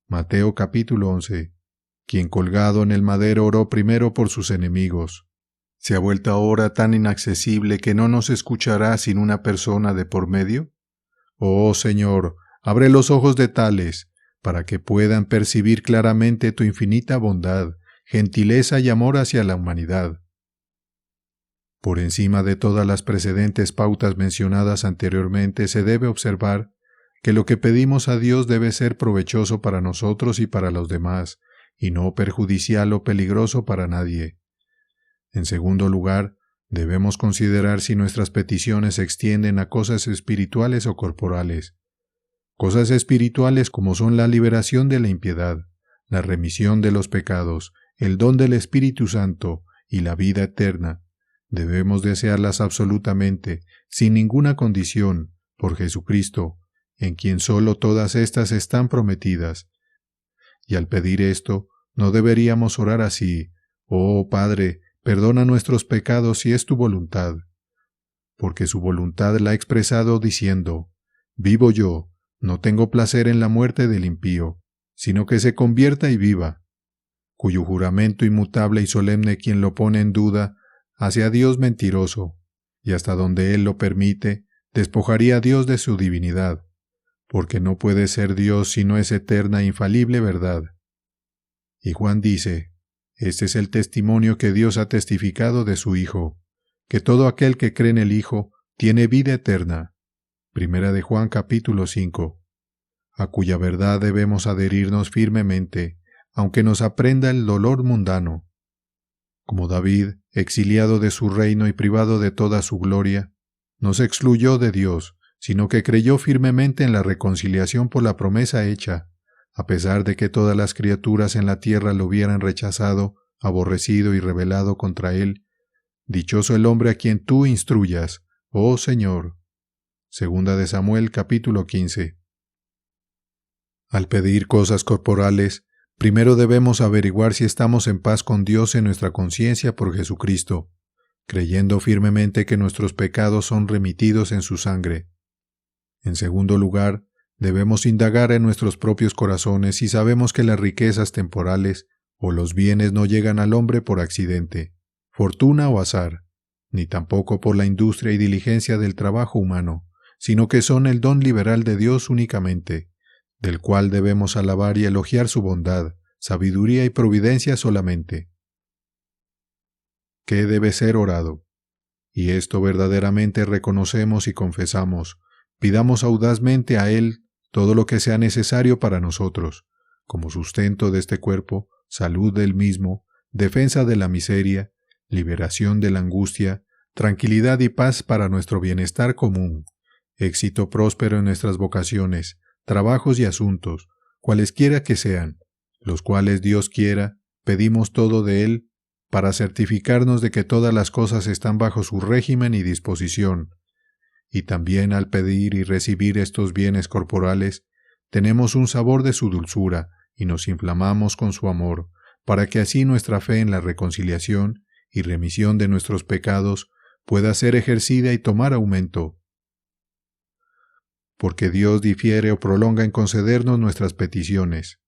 Mateo capítulo 11. Quien colgado en el madero oró primero por sus enemigos. ¿Se ha vuelto ahora tan inaccesible que no nos escuchará sin una persona de por medio? Oh Señor, abre los ojos de tales, para que puedan percibir claramente tu infinita bondad, gentileza y amor hacia la humanidad. Por encima de todas las precedentes pautas mencionadas anteriormente se debe observar que lo que pedimos a Dios debe ser provechoso para nosotros y para los demás, y no perjudicial o peligroso para nadie. En segundo lugar, debemos considerar si nuestras peticiones se extienden a cosas espirituales o corporales. Cosas espirituales como son la liberación de la impiedad, la remisión de los pecados, el don del Espíritu Santo y la vida eterna. Debemos desearlas absolutamente, sin ninguna condición, por Jesucristo, en quien solo todas estas están prometidas. Y al pedir esto, no deberíamos orar así: «Oh Padre, perdona nuestros pecados si es tu voluntad», porque su voluntad la ha expresado diciendo: «Vivo yo, no tengo placer en la muerte del impío, sino que se convierta y viva», cuyo juramento inmutable y solemne quien lo pone en duda hace a Dios mentiroso, y hasta donde Él lo permite, despojaría a Dios de su divinidad, porque no puede ser Dios si no es eterna e infalible verdad. Y Juan dice, este es el testimonio que Dios ha testificado de su Hijo, que todo aquel que cree en el Hijo tiene vida eterna. Primera de Juan capítulo 5, a cuya verdad debemos adherirnos firmemente, aunque nos aprenda el dolor mundano. Como David, exiliado de su reino y privado de toda su gloria, no se excluyó de Dios, sino que creyó firmemente en la reconciliación por la promesa hecha, a pesar de que todas las criaturas en la tierra lo hubieran rechazado, aborrecido y rebelado contra él. Dichoso el hombre a quien tú instruyas, oh Señor. Segunda de Samuel capítulo 15. Al pedir cosas corporales, Primero debemos averiguar si estamos en paz con Dios en nuestra conciencia por Jesucristo, creyendo firmemente que nuestros pecados son remitidos en su sangre. En segundo lugar, debemos indagar en nuestros propios corazones si sabemos que las riquezas temporales o los bienes no llegan al hombre por accidente, fortuna o azar, ni tampoco por la industria y diligencia del trabajo humano, sino que son el don liberal de Dios únicamente, del cual debemos alabar y elogiar su bondad, sabiduría y providencia solamente. ¿Qué debe ser orado? Y esto verdaderamente reconocemos y confesamos. Pidamos audazmente a Él todo lo que sea necesario para nosotros, como sustento de este cuerpo, salud del mismo, defensa de la miseria, liberación de la angustia, tranquilidad y paz para nuestro bienestar común, éxito próspero en nuestras vocaciones, trabajos y asuntos, cualesquiera que sean, los cuales Dios quiera, pedimos todo de Él, para certificarnos de que todas las cosas están bajo su régimen y disposición. Y también al pedir y recibir estos bienes corporales, tenemos un sabor de su dulzura y nos inflamamos con su amor, para que así nuestra fe en la reconciliación y remisión de nuestros pecados pueda ser ejercida y tomar aumento. Porque Dios difiere o prolonga en concedernos nuestras peticiones.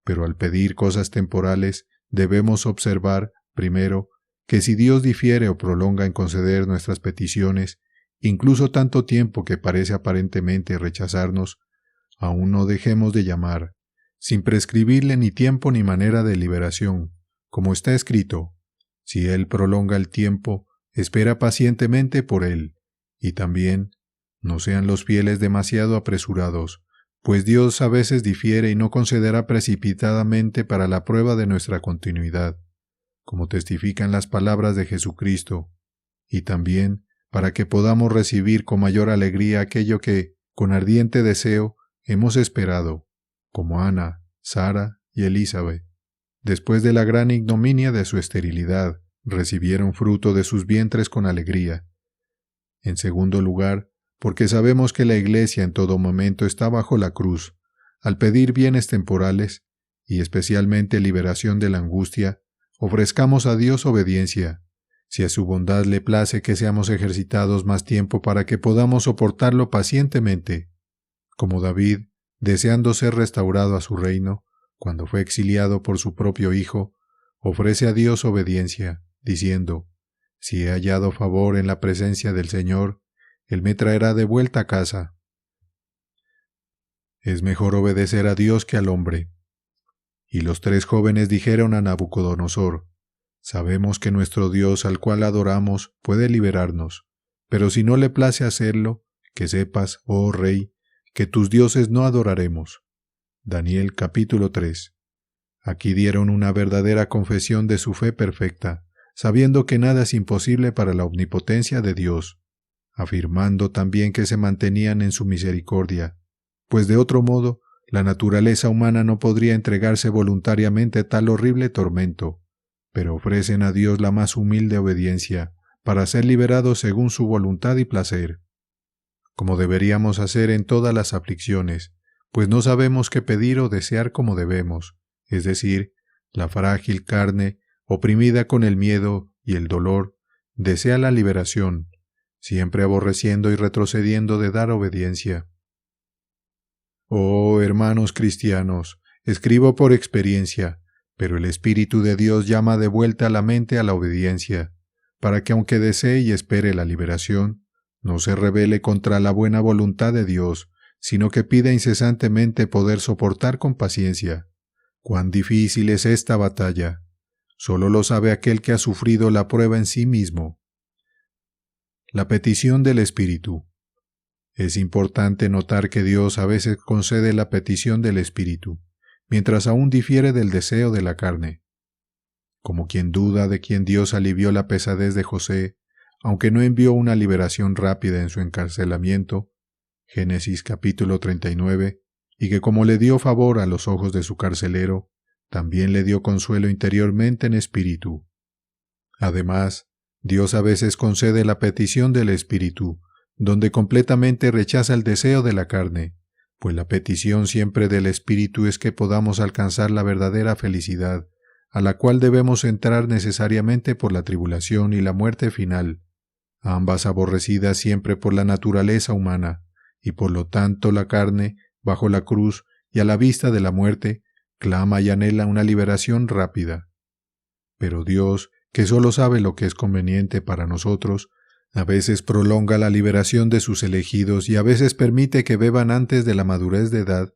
Pero al pedir cosas temporales, debemos observar, primero, que si Dios difiere o prolonga en conceder nuestras peticiones, incluso tanto tiempo que parece aparentemente rechazarnos, aún no dejemos de llamar, sin prescribirle ni tiempo ni manera de liberación, como está escrito, si Él prolonga el tiempo, espera pacientemente por Él, y también, no sean los fieles demasiado apresurados, pues Dios a veces difiere y no concederá precipitadamente para la prueba de nuestra continuidad, como testifican las palabras de Jesucristo, y también para que podamos recibir con mayor alegría aquello que, con ardiente deseo, hemos esperado, como Ana, Sara y Elizabeth, después de la gran ignominia de su esterilidad, recibieron fruto de sus vientres con alegría. En segundo lugar, porque sabemos que la Iglesia en todo momento está bajo la cruz, al pedir bienes temporales, y especialmente liberación de la angustia, ofrezcamos a Dios obediencia, si a su bondad le place que seamos ejercitados más tiempo para que podamos soportarlo pacientemente, como David, deseando ser restaurado a su reino, cuando fue exiliado por su propio hijo, ofrece a Dios obediencia, diciendo, si he hallado favor en la presencia del Señor, Él me traerá de vuelta a casa. Es mejor obedecer a Dios que al hombre. Y los tres jóvenes dijeron a Nabucodonosor, sabemos que nuestro Dios al cual adoramos puede liberarnos, pero si no le place hacerlo, que sepas, oh rey, que tus dioses no adoraremos. Daniel capítulo 3. Aquí dieron una verdadera confesión de su fe perfecta, sabiendo que nada es imposible para la omnipotencia de Dios, afirmando también que se mantenían en su misericordia, pues de otro modo la naturaleza humana no podría entregarse voluntariamente a tal horrible tormento, pero ofrecen a Dios la más humilde obediencia, para ser liberados según su voluntad y placer, como deberíamos hacer en todas las aflicciones, pues no sabemos qué pedir o desear como debemos, es decir, la frágil carne, oprimida con el miedo y el dolor, desea la liberación, siempre aborreciendo y retrocediendo de dar obediencia. Oh hermanos cristianos, escribo por experiencia, pero el Espíritu de Dios llama de vuelta a la mente a la obediencia, para que aunque desee y espere la liberación, no se rebele contra la buena voluntad de Dios, sino que pida incesantemente poder soportar con paciencia. ¡Cuán difícil es esta batalla! Solo lo sabe aquel que ha sufrido la prueba en sí mismo. La petición del Espíritu. Es importante notar que Dios a veces concede la petición del Espíritu, mientras aún difiere del deseo de la carne. Como quien duda de quien Dios alivió la pesadez de José, aunque no envió una liberación rápida en su encarcelamiento, Génesis capítulo 39, y que como le dio favor a los ojos de su carcelero, también le dio consuelo interiormente en espíritu. Además, Dios a veces concede la petición del Espíritu, donde completamente rechaza el deseo de la carne, pues la petición siempre del Espíritu es que podamos alcanzar la verdadera felicidad, a la cual debemos entrar necesariamente por la tribulación y la muerte final, ambas aborrecidas siempre por la naturaleza humana, y por lo tanto la carne, bajo la cruz y a la vista de la muerte, clama y anhela una liberación rápida. Pero Dios, que solo sabe lo que es conveniente para nosotros, a veces prolonga la liberación de sus elegidos y a veces permite que beban antes de la madurez de edad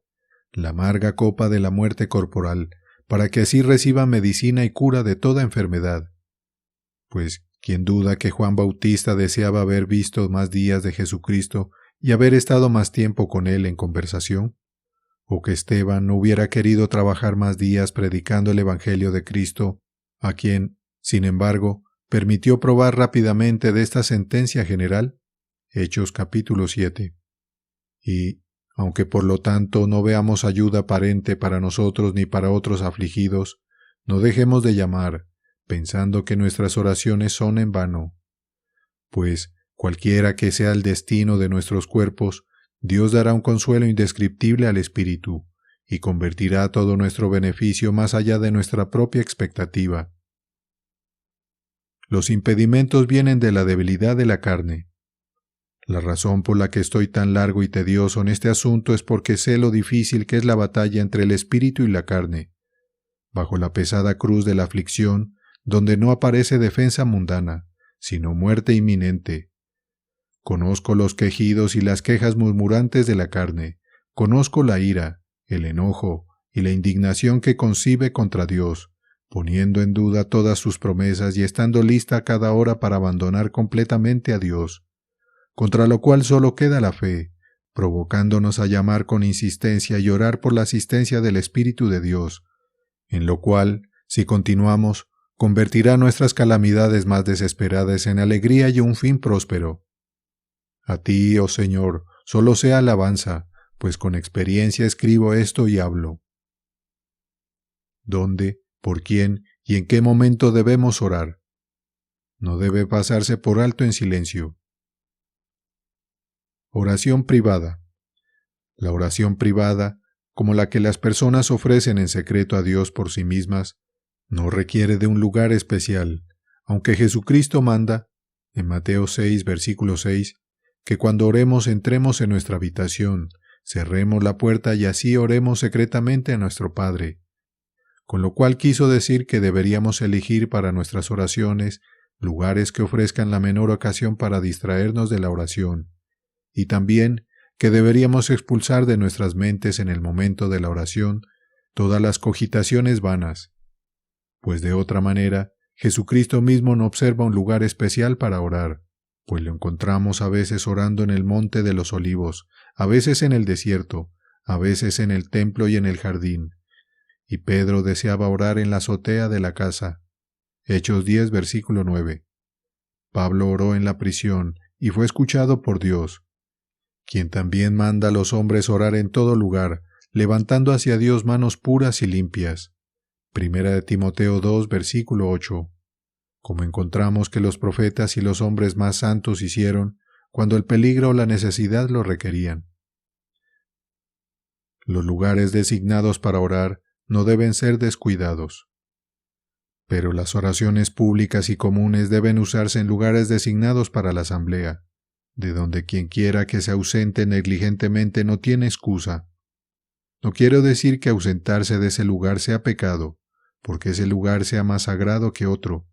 la amarga copa de la muerte corporal, para que así reciban medicina y cura de toda enfermedad. Pues, ¿quién duda que Juan Bautista deseaba haber visto más días de Jesucristo y haber estado más tiempo con él en conversación? ¿O que Esteban no hubiera querido trabajar más días predicando el Evangelio de Cristo, a quien, sin embargo, permitió probar rápidamente de esta sentencia general? Hechos capítulo 7. Y, aunque por lo tanto no veamos ayuda aparente para nosotros ni para otros afligidos, no dejemos de llamar, pensando que nuestras oraciones son en vano. Pues, cualquiera que sea el destino de nuestros cuerpos, Dios dará un consuelo indescriptible al espíritu, y convertirá todo nuestro beneficio más allá de nuestra propia expectativa. Los impedimentos vienen de la debilidad de la carne. La razón por la que estoy tan largo y tedioso en este asunto es porque sé lo difícil que es la batalla entre el espíritu y la carne, bajo la pesada cruz de la aflicción, donde no aparece defensa mundana, sino muerte inminente. Conozco los quejidos y las quejas murmurantes de la carne, conozco la ira, el enojo y la indignación que concibe contra Dios, poniendo en duda todas sus promesas y estando lista a cada hora para abandonar completamente a Dios, contra lo cual solo queda la fe, provocándonos a llamar con insistencia y orar por la asistencia del Espíritu de Dios, en lo cual, si continuamos, convertirá nuestras calamidades más desesperadas en alegría y un fin próspero. A ti, oh Señor, solo sea alabanza, pues con experiencia escribo esto y hablo. ¿Dónde, por quién y en qué momento debemos orar? No debe pasarse por alto en silencio. Oración privada. La oración privada, como la que las personas ofrecen en secreto a Dios por sí mismas, no requiere de un lugar especial, aunque Jesucristo manda, en Mateo 6, versículo 6, que cuando oremos entremos en nuestra habitación, cerremos la puerta y así oremos secretamente a nuestro Padre, con lo cual quiso decir que deberíamos elegir para nuestras oraciones lugares que ofrezcan la menor ocasión para distraernos de la oración, y también que deberíamos expulsar de nuestras mentes en el momento de la oración todas las cogitaciones vanas, pues de otra manera Jesucristo mismo no observa un lugar especial para orar, pues lo encontramos a veces orando en el monte de los olivos, a veces en el desierto, a veces en el templo y en el jardín, y Pedro deseaba orar en la azotea de la casa. Hechos 10, versículo 9. Pablo oró en la prisión y fue escuchado por Dios, quien también manda a los hombres orar en todo lugar, levantando hacia Dios manos puras y limpias. Primera de Timoteo 2, versículo 8. Como encontramos que los profetas y los hombres más santos hicieron cuando el peligro o la necesidad lo requerían. Los lugares designados para orar no deben ser descuidados. Pero las oraciones públicas y comunes deben usarse en lugares designados para la asamblea, de donde quien quiera que se ausente negligentemente no tiene excusa. No quiero decir que ausentarse de ese lugar sea pecado, porque ese lugar sea más sagrado que otro,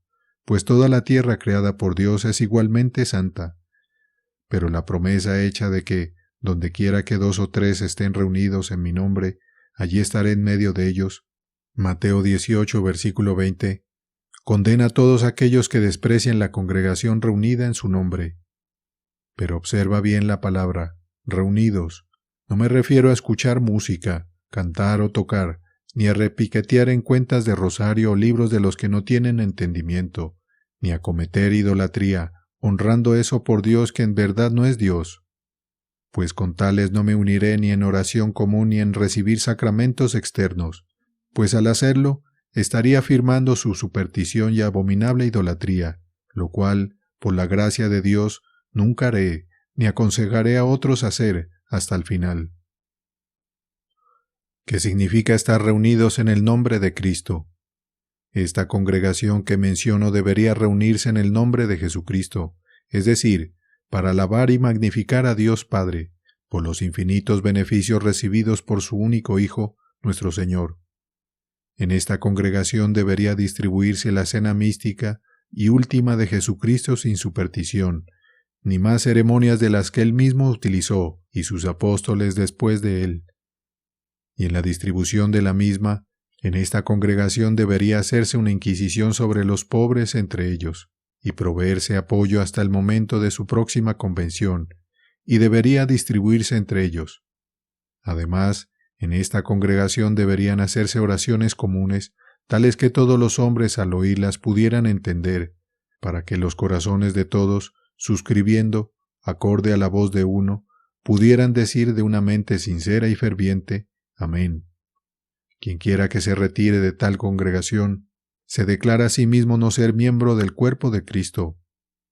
pues toda la tierra creada por Dios es igualmente santa. Pero la promesa hecha de que, donde quiera que 2 o 3 estén reunidos en mi nombre, allí estaré en medio de ellos, Mateo 18, versículo 20, condena a todos aquellos que desprecian la congregación reunida en su nombre. Pero observa bien la palabra, reunidos. No me refiero a escuchar música, cantar o tocar, ni a repiquetear en cuentas de rosario o libros de los que no tienen entendimiento, ni a cometer idolatría, honrando eso por Dios que en verdad no es Dios. Pues con tales no me uniré ni en oración común ni en recibir sacramentos externos, pues al hacerlo estaría afirmando su superstición y abominable idolatría, lo cual, por la gracia de Dios, nunca haré, ni aconsejaré a otros hacer hasta el final. que significa estar reunidos en el nombre de Cristo. Esta congregación que menciono debería reunirse en el nombre de Jesucristo, es decir, para alabar y magnificar a Dios Padre, por los infinitos beneficios recibidos por su único Hijo, nuestro Señor. En esta congregación debería distribuirse la cena mística y última de Jesucristo sin superstición, ni más ceremonias de las que Él mismo utilizó y sus apóstoles después de Él. Y en la distribución de la misma, en esta congregación debería hacerse una inquisición sobre los pobres entre ellos, y proveerse apoyo hasta el momento de su próxima convención, y debería distribuirse entre ellos. Además, en esta congregación deberían hacerse oraciones comunes, tales que todos los hombres al oírlas pudieran entender, para que los corazones de todos, suscribiendo, acorde a la voz de uno, pudieran decir de una mente sincera y ferviente, Amén. Quienquiera que se retire de tal congregación, se declara a sí mismo no ser miembro del cuerpo de Cristo.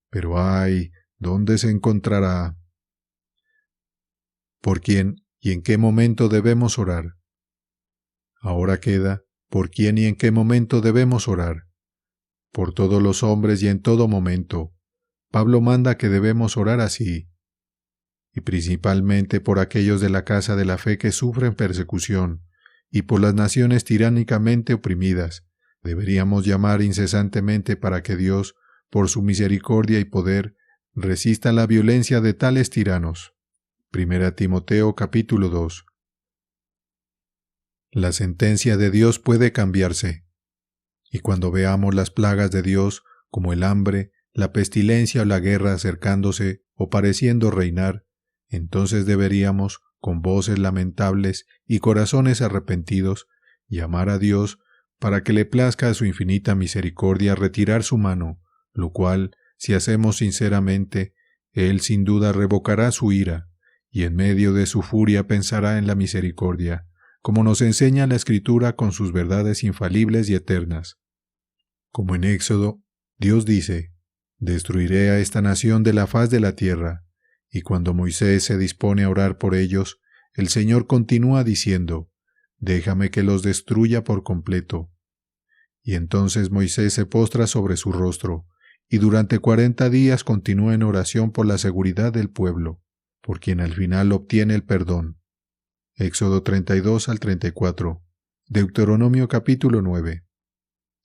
Pero ¡ay! ¿Dónde se encontrará? ¿Por quién y en qué momento debemos orar? Ahora queda, ¿por quién y en qué momento debemos orar? Por todos los hombres y en todo momento. Pablo manda que debemos orar así. Y principalmente por aquellos de la casa de la fe que sufren persecución, y por las naciones tiránicamente oprimidas, deberíamos llamar incesantemente para que Dios, por su misericordia y poder, resista la violencia de tales tiranos. 1 Timoteo capítulo 2. La sentencia de Dios puede cambiarse, y cuando veamos las plagas de Dios, como el hambre, la pestilencia o la guerra acercándose o pareciendo reinar, entonces deberíamos, con voces lamentables y corazones arrepentidos, llamar a Dios para que le plazca a su infinita misericordia retirar su mano, lo cual, si hacemos sinceramente, Él sin duda revocará su ira, y en medio de su furia pensará en la misericordia, como nos enseña la Escritura con sus verdades infalibles y eternas. Como en Éxodo, Dios dice, «Destruiré a esta nación de la faz de la tierra», y cuando Moisés se dispone a orar por ellos, el Señor continúa diciendo, «Déjame que los destruya por completo». Y entonces Moisés se postra sobre su rostro, y durante 40 días continúa en oración por la seguridad del pueblo, por quien al final obtiene el perdón. Éxodo 32 al 34, Deuteronomio capítulo 9.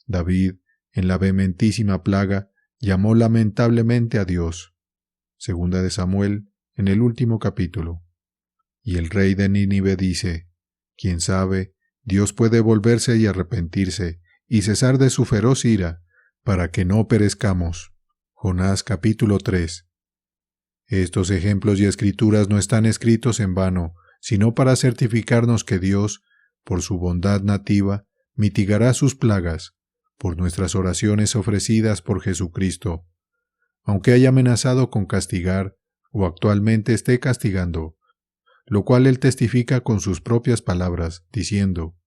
David, en la vehementísima plaga, llamó lamentablemente a Dios. Segunda de Samuel, en el último capítulo. Y el rey de Nínive dice, «Quién sabe, Dios puede volverse y arrepentirse, y cesar de su feroz ira, para que no perezcamos». Jonás capítulo 3. Estos ejemplos y escrituras no están escritos en vano, sino para certificarnos que Dios, por su bondad nativa, mitigará sus plagas, por nuestras oraciones ofrecidas por Jesucristo, aunque haya amenazado con castigar, o actualmente esté castigando, lo cual Él testifica con sus propias palabras, diciendo,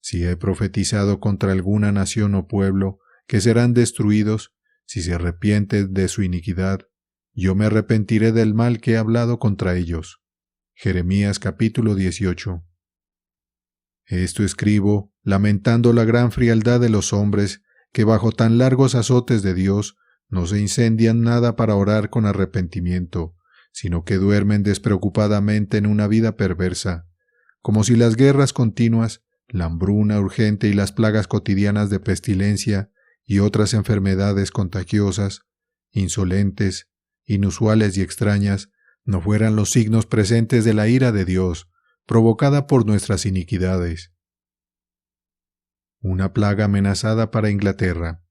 «Si he profetizado contra alguna nación o pueblo, que serán destruidos, si se arrepienten de su iniquidad, yo me arrepentiré del mal que he hablado contra ellos». Jeremías capítulo 18. Esto escribo, lamentando la gran frialdad de los hombres, que bajo tan largos azotes de Dios, no se incendian nada para orar con arrepentimiento, sino que duermen despreocupadamente en una vida perversa, como si las guerras continuas, la hambruna urgente y las plagas cotidianas de pestilencia y otras enfermedades contagiosas, insolentes, inusuales y extrañas, no fueran los signos presentes de la ira de Dios, provocada por nuestras iniquidades. Una plaga amenazada para Inglaterra.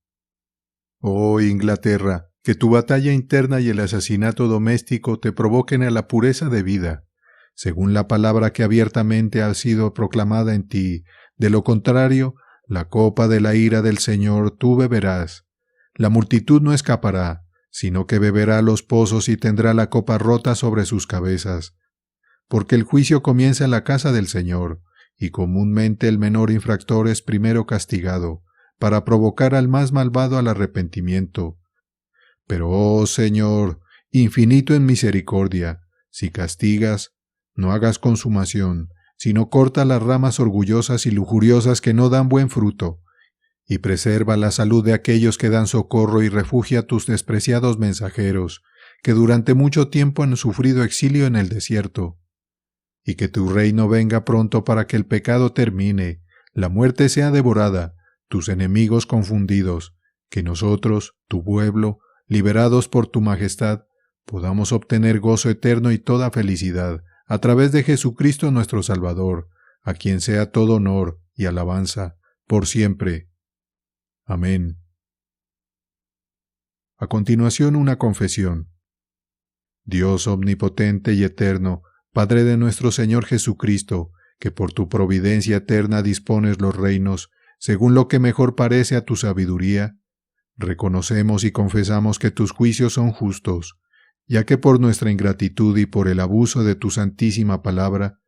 Oh Inglaterra, que tu batalla interna y el asesinato doméstico te provoquen a la pureza de vida, según la palabra que abiertamente ha sido proclamada en ti. De lo contrario, la copa de la ira del Señor tú beberás. La multitud no escapará, sino que beberá los pozos y tendrá la copa rota sobre sus cabezas. Porque el juicio comienza en la casa del Señor, y comúnmente el menor infractor es primero castigado, para provocar al más malvado al arrepentimiento. Pero, oh Señor, infinito en misericordia, si castigas, no hagas consumación, sino corta las ramas orgullosas y lujuriosas que no dan buen fruto, y preserva la salud de aquellos que dan socorro y refugia a tus despreciados mensajeros, que durante mucho tiempo han sufrido exilio en el desierto. Y que tu reino venga pronto para que el pecado termine, la muerte sea devorada, tus enemigos confundidos, que nosotros, tu pueblo, liberados por tu majestad, podamos obtener gozo eterno y toda felicidad, a través de Jesucristo nuestro Salvador, a quien sea todo honor y alabanza, por siempre. Amén. A continuación, una confesión. Dios omnipotente y eterno, Padre de nuestro Señor Jesucristo, que por tu providencia eterna dispones los reinos, según lo que mejor parece a tu sabiduría, reconocemos y confesamos que tus juicios son justos, ya que por nuestra ingratitud y por el abuso de tu santísima palabra,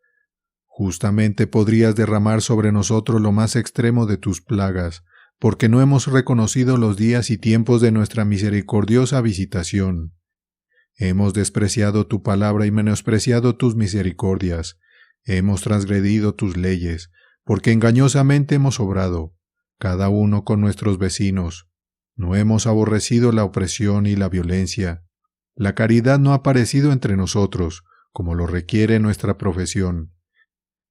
justamente podrías derramar sobre nosotros lo más extremo de tus plagas, porque no hemos reconocido los días y tiempos de nuestra misericordiosa visitación. Hemos despreciado tu palabra y menospreciado tus misericordias. Hemos transgredido tus leyes, porque engañosamente hemos obrado, cada uno con nuestros vecinos. No hemos aborrecido la opresión y la violencia. La caridad no ha aparecido entre nosotros, como lo requiere nuestra profesión.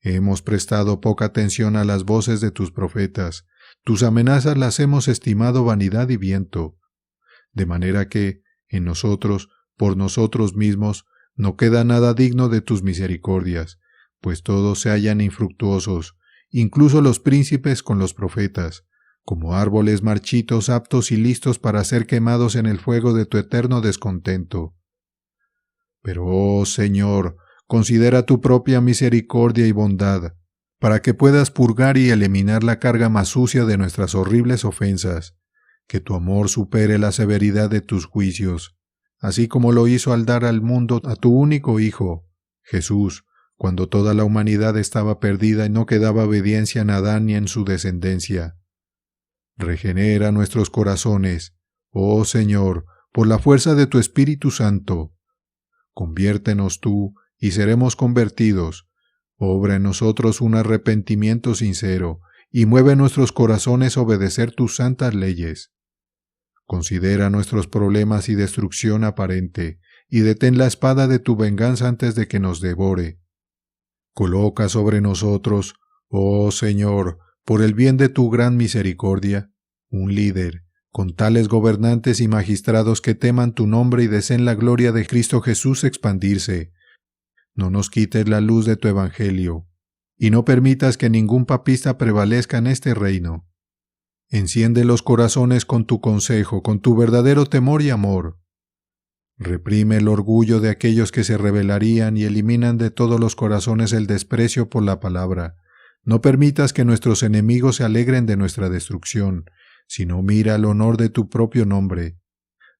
Hemos prestado poca atención a las voces de tus profetas. Tus amenazas las hemos estimado vanidad y viento. De manera que, en nosotros, por nosotros mismos, no queda nada digno de tus misericordias, pues todos se hallan infructuosos, incluso los príncipes con los profetas, como árboles marchitos aptos y listos para ser quemados en el fuego de tu eterno descontento. Pero, oh Señor, considera tu propia misericordia y bondad, para que puedas purgar y eliminar la carga más sucia de nuestras horribles ofensas, que tu amor supere la severidad de tus juicios, así como lo hizo al dar al mundo a tu único Hijo, Jesús, cuando toda la humanidad estaba perdida y no quedaba obediencia en Adán ni en su descendencia. Regenera nuestros corazones, oh Señor, por la fuerza de tu Espíritu Santo. Conviértenos tú, y seremos convertidos. Obra en nosotros un arrepentimiento sincero, y mueve nuestros corazones a obedecer tus santas leyes. Considera nuestros problemas y destrucción aparente, y detén la espada de tu venganza antes de que nos devore. Coloca sobre nosotros, oh Señor, por el bien de tu gran misericordia, un líder, con tales gobernantes y magistrados que teman tu nombre y deseen la gloria de Cristo Jesús expandirse. No nos quites la luz de tu evangelio, y no permitas que ningún papista prevalezca en este reino. Enciende los corazones con tu consejo, con tu verdadero temor y amor. Reprime el orgullo de aquellos que se rebelarían y eliminan de todos los corazones el desprecio por la palabra. No permitas que nuestros enemigos se alegren de nuestra destrucción, sino mira el honor de tu propio nombre.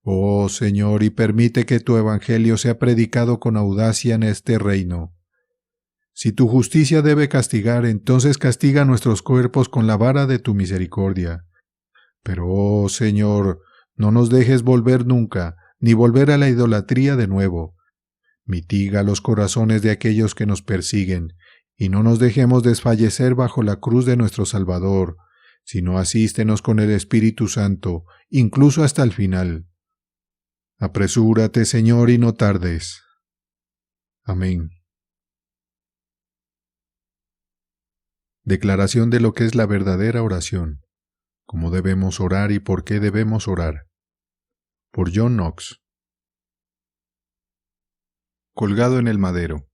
Oh Señor, y permite que tu evangelio sea predicado con audacia en este reino. Si tu justicia debe castigar, entonces castiga nuestros cuerpos con la vara de tu misericordia. Pero, oh Señor, no nos dejes volver nunca, ni volver a la idolatría de nuevo. Mitiga los corazones de aquellos que nos persiguen, y no nos dejemos desfallecer bajo la cruz de nuestro Salvador, sino asístenos con el Espíritu Santo, incluso hasta el final. Apresúrate, Señor, y no tardes. Amén. Declaración de lo que es la verdadera oración, cómo debemos orar y por qué debemos orar. Por John Knox. Colgado en el madero.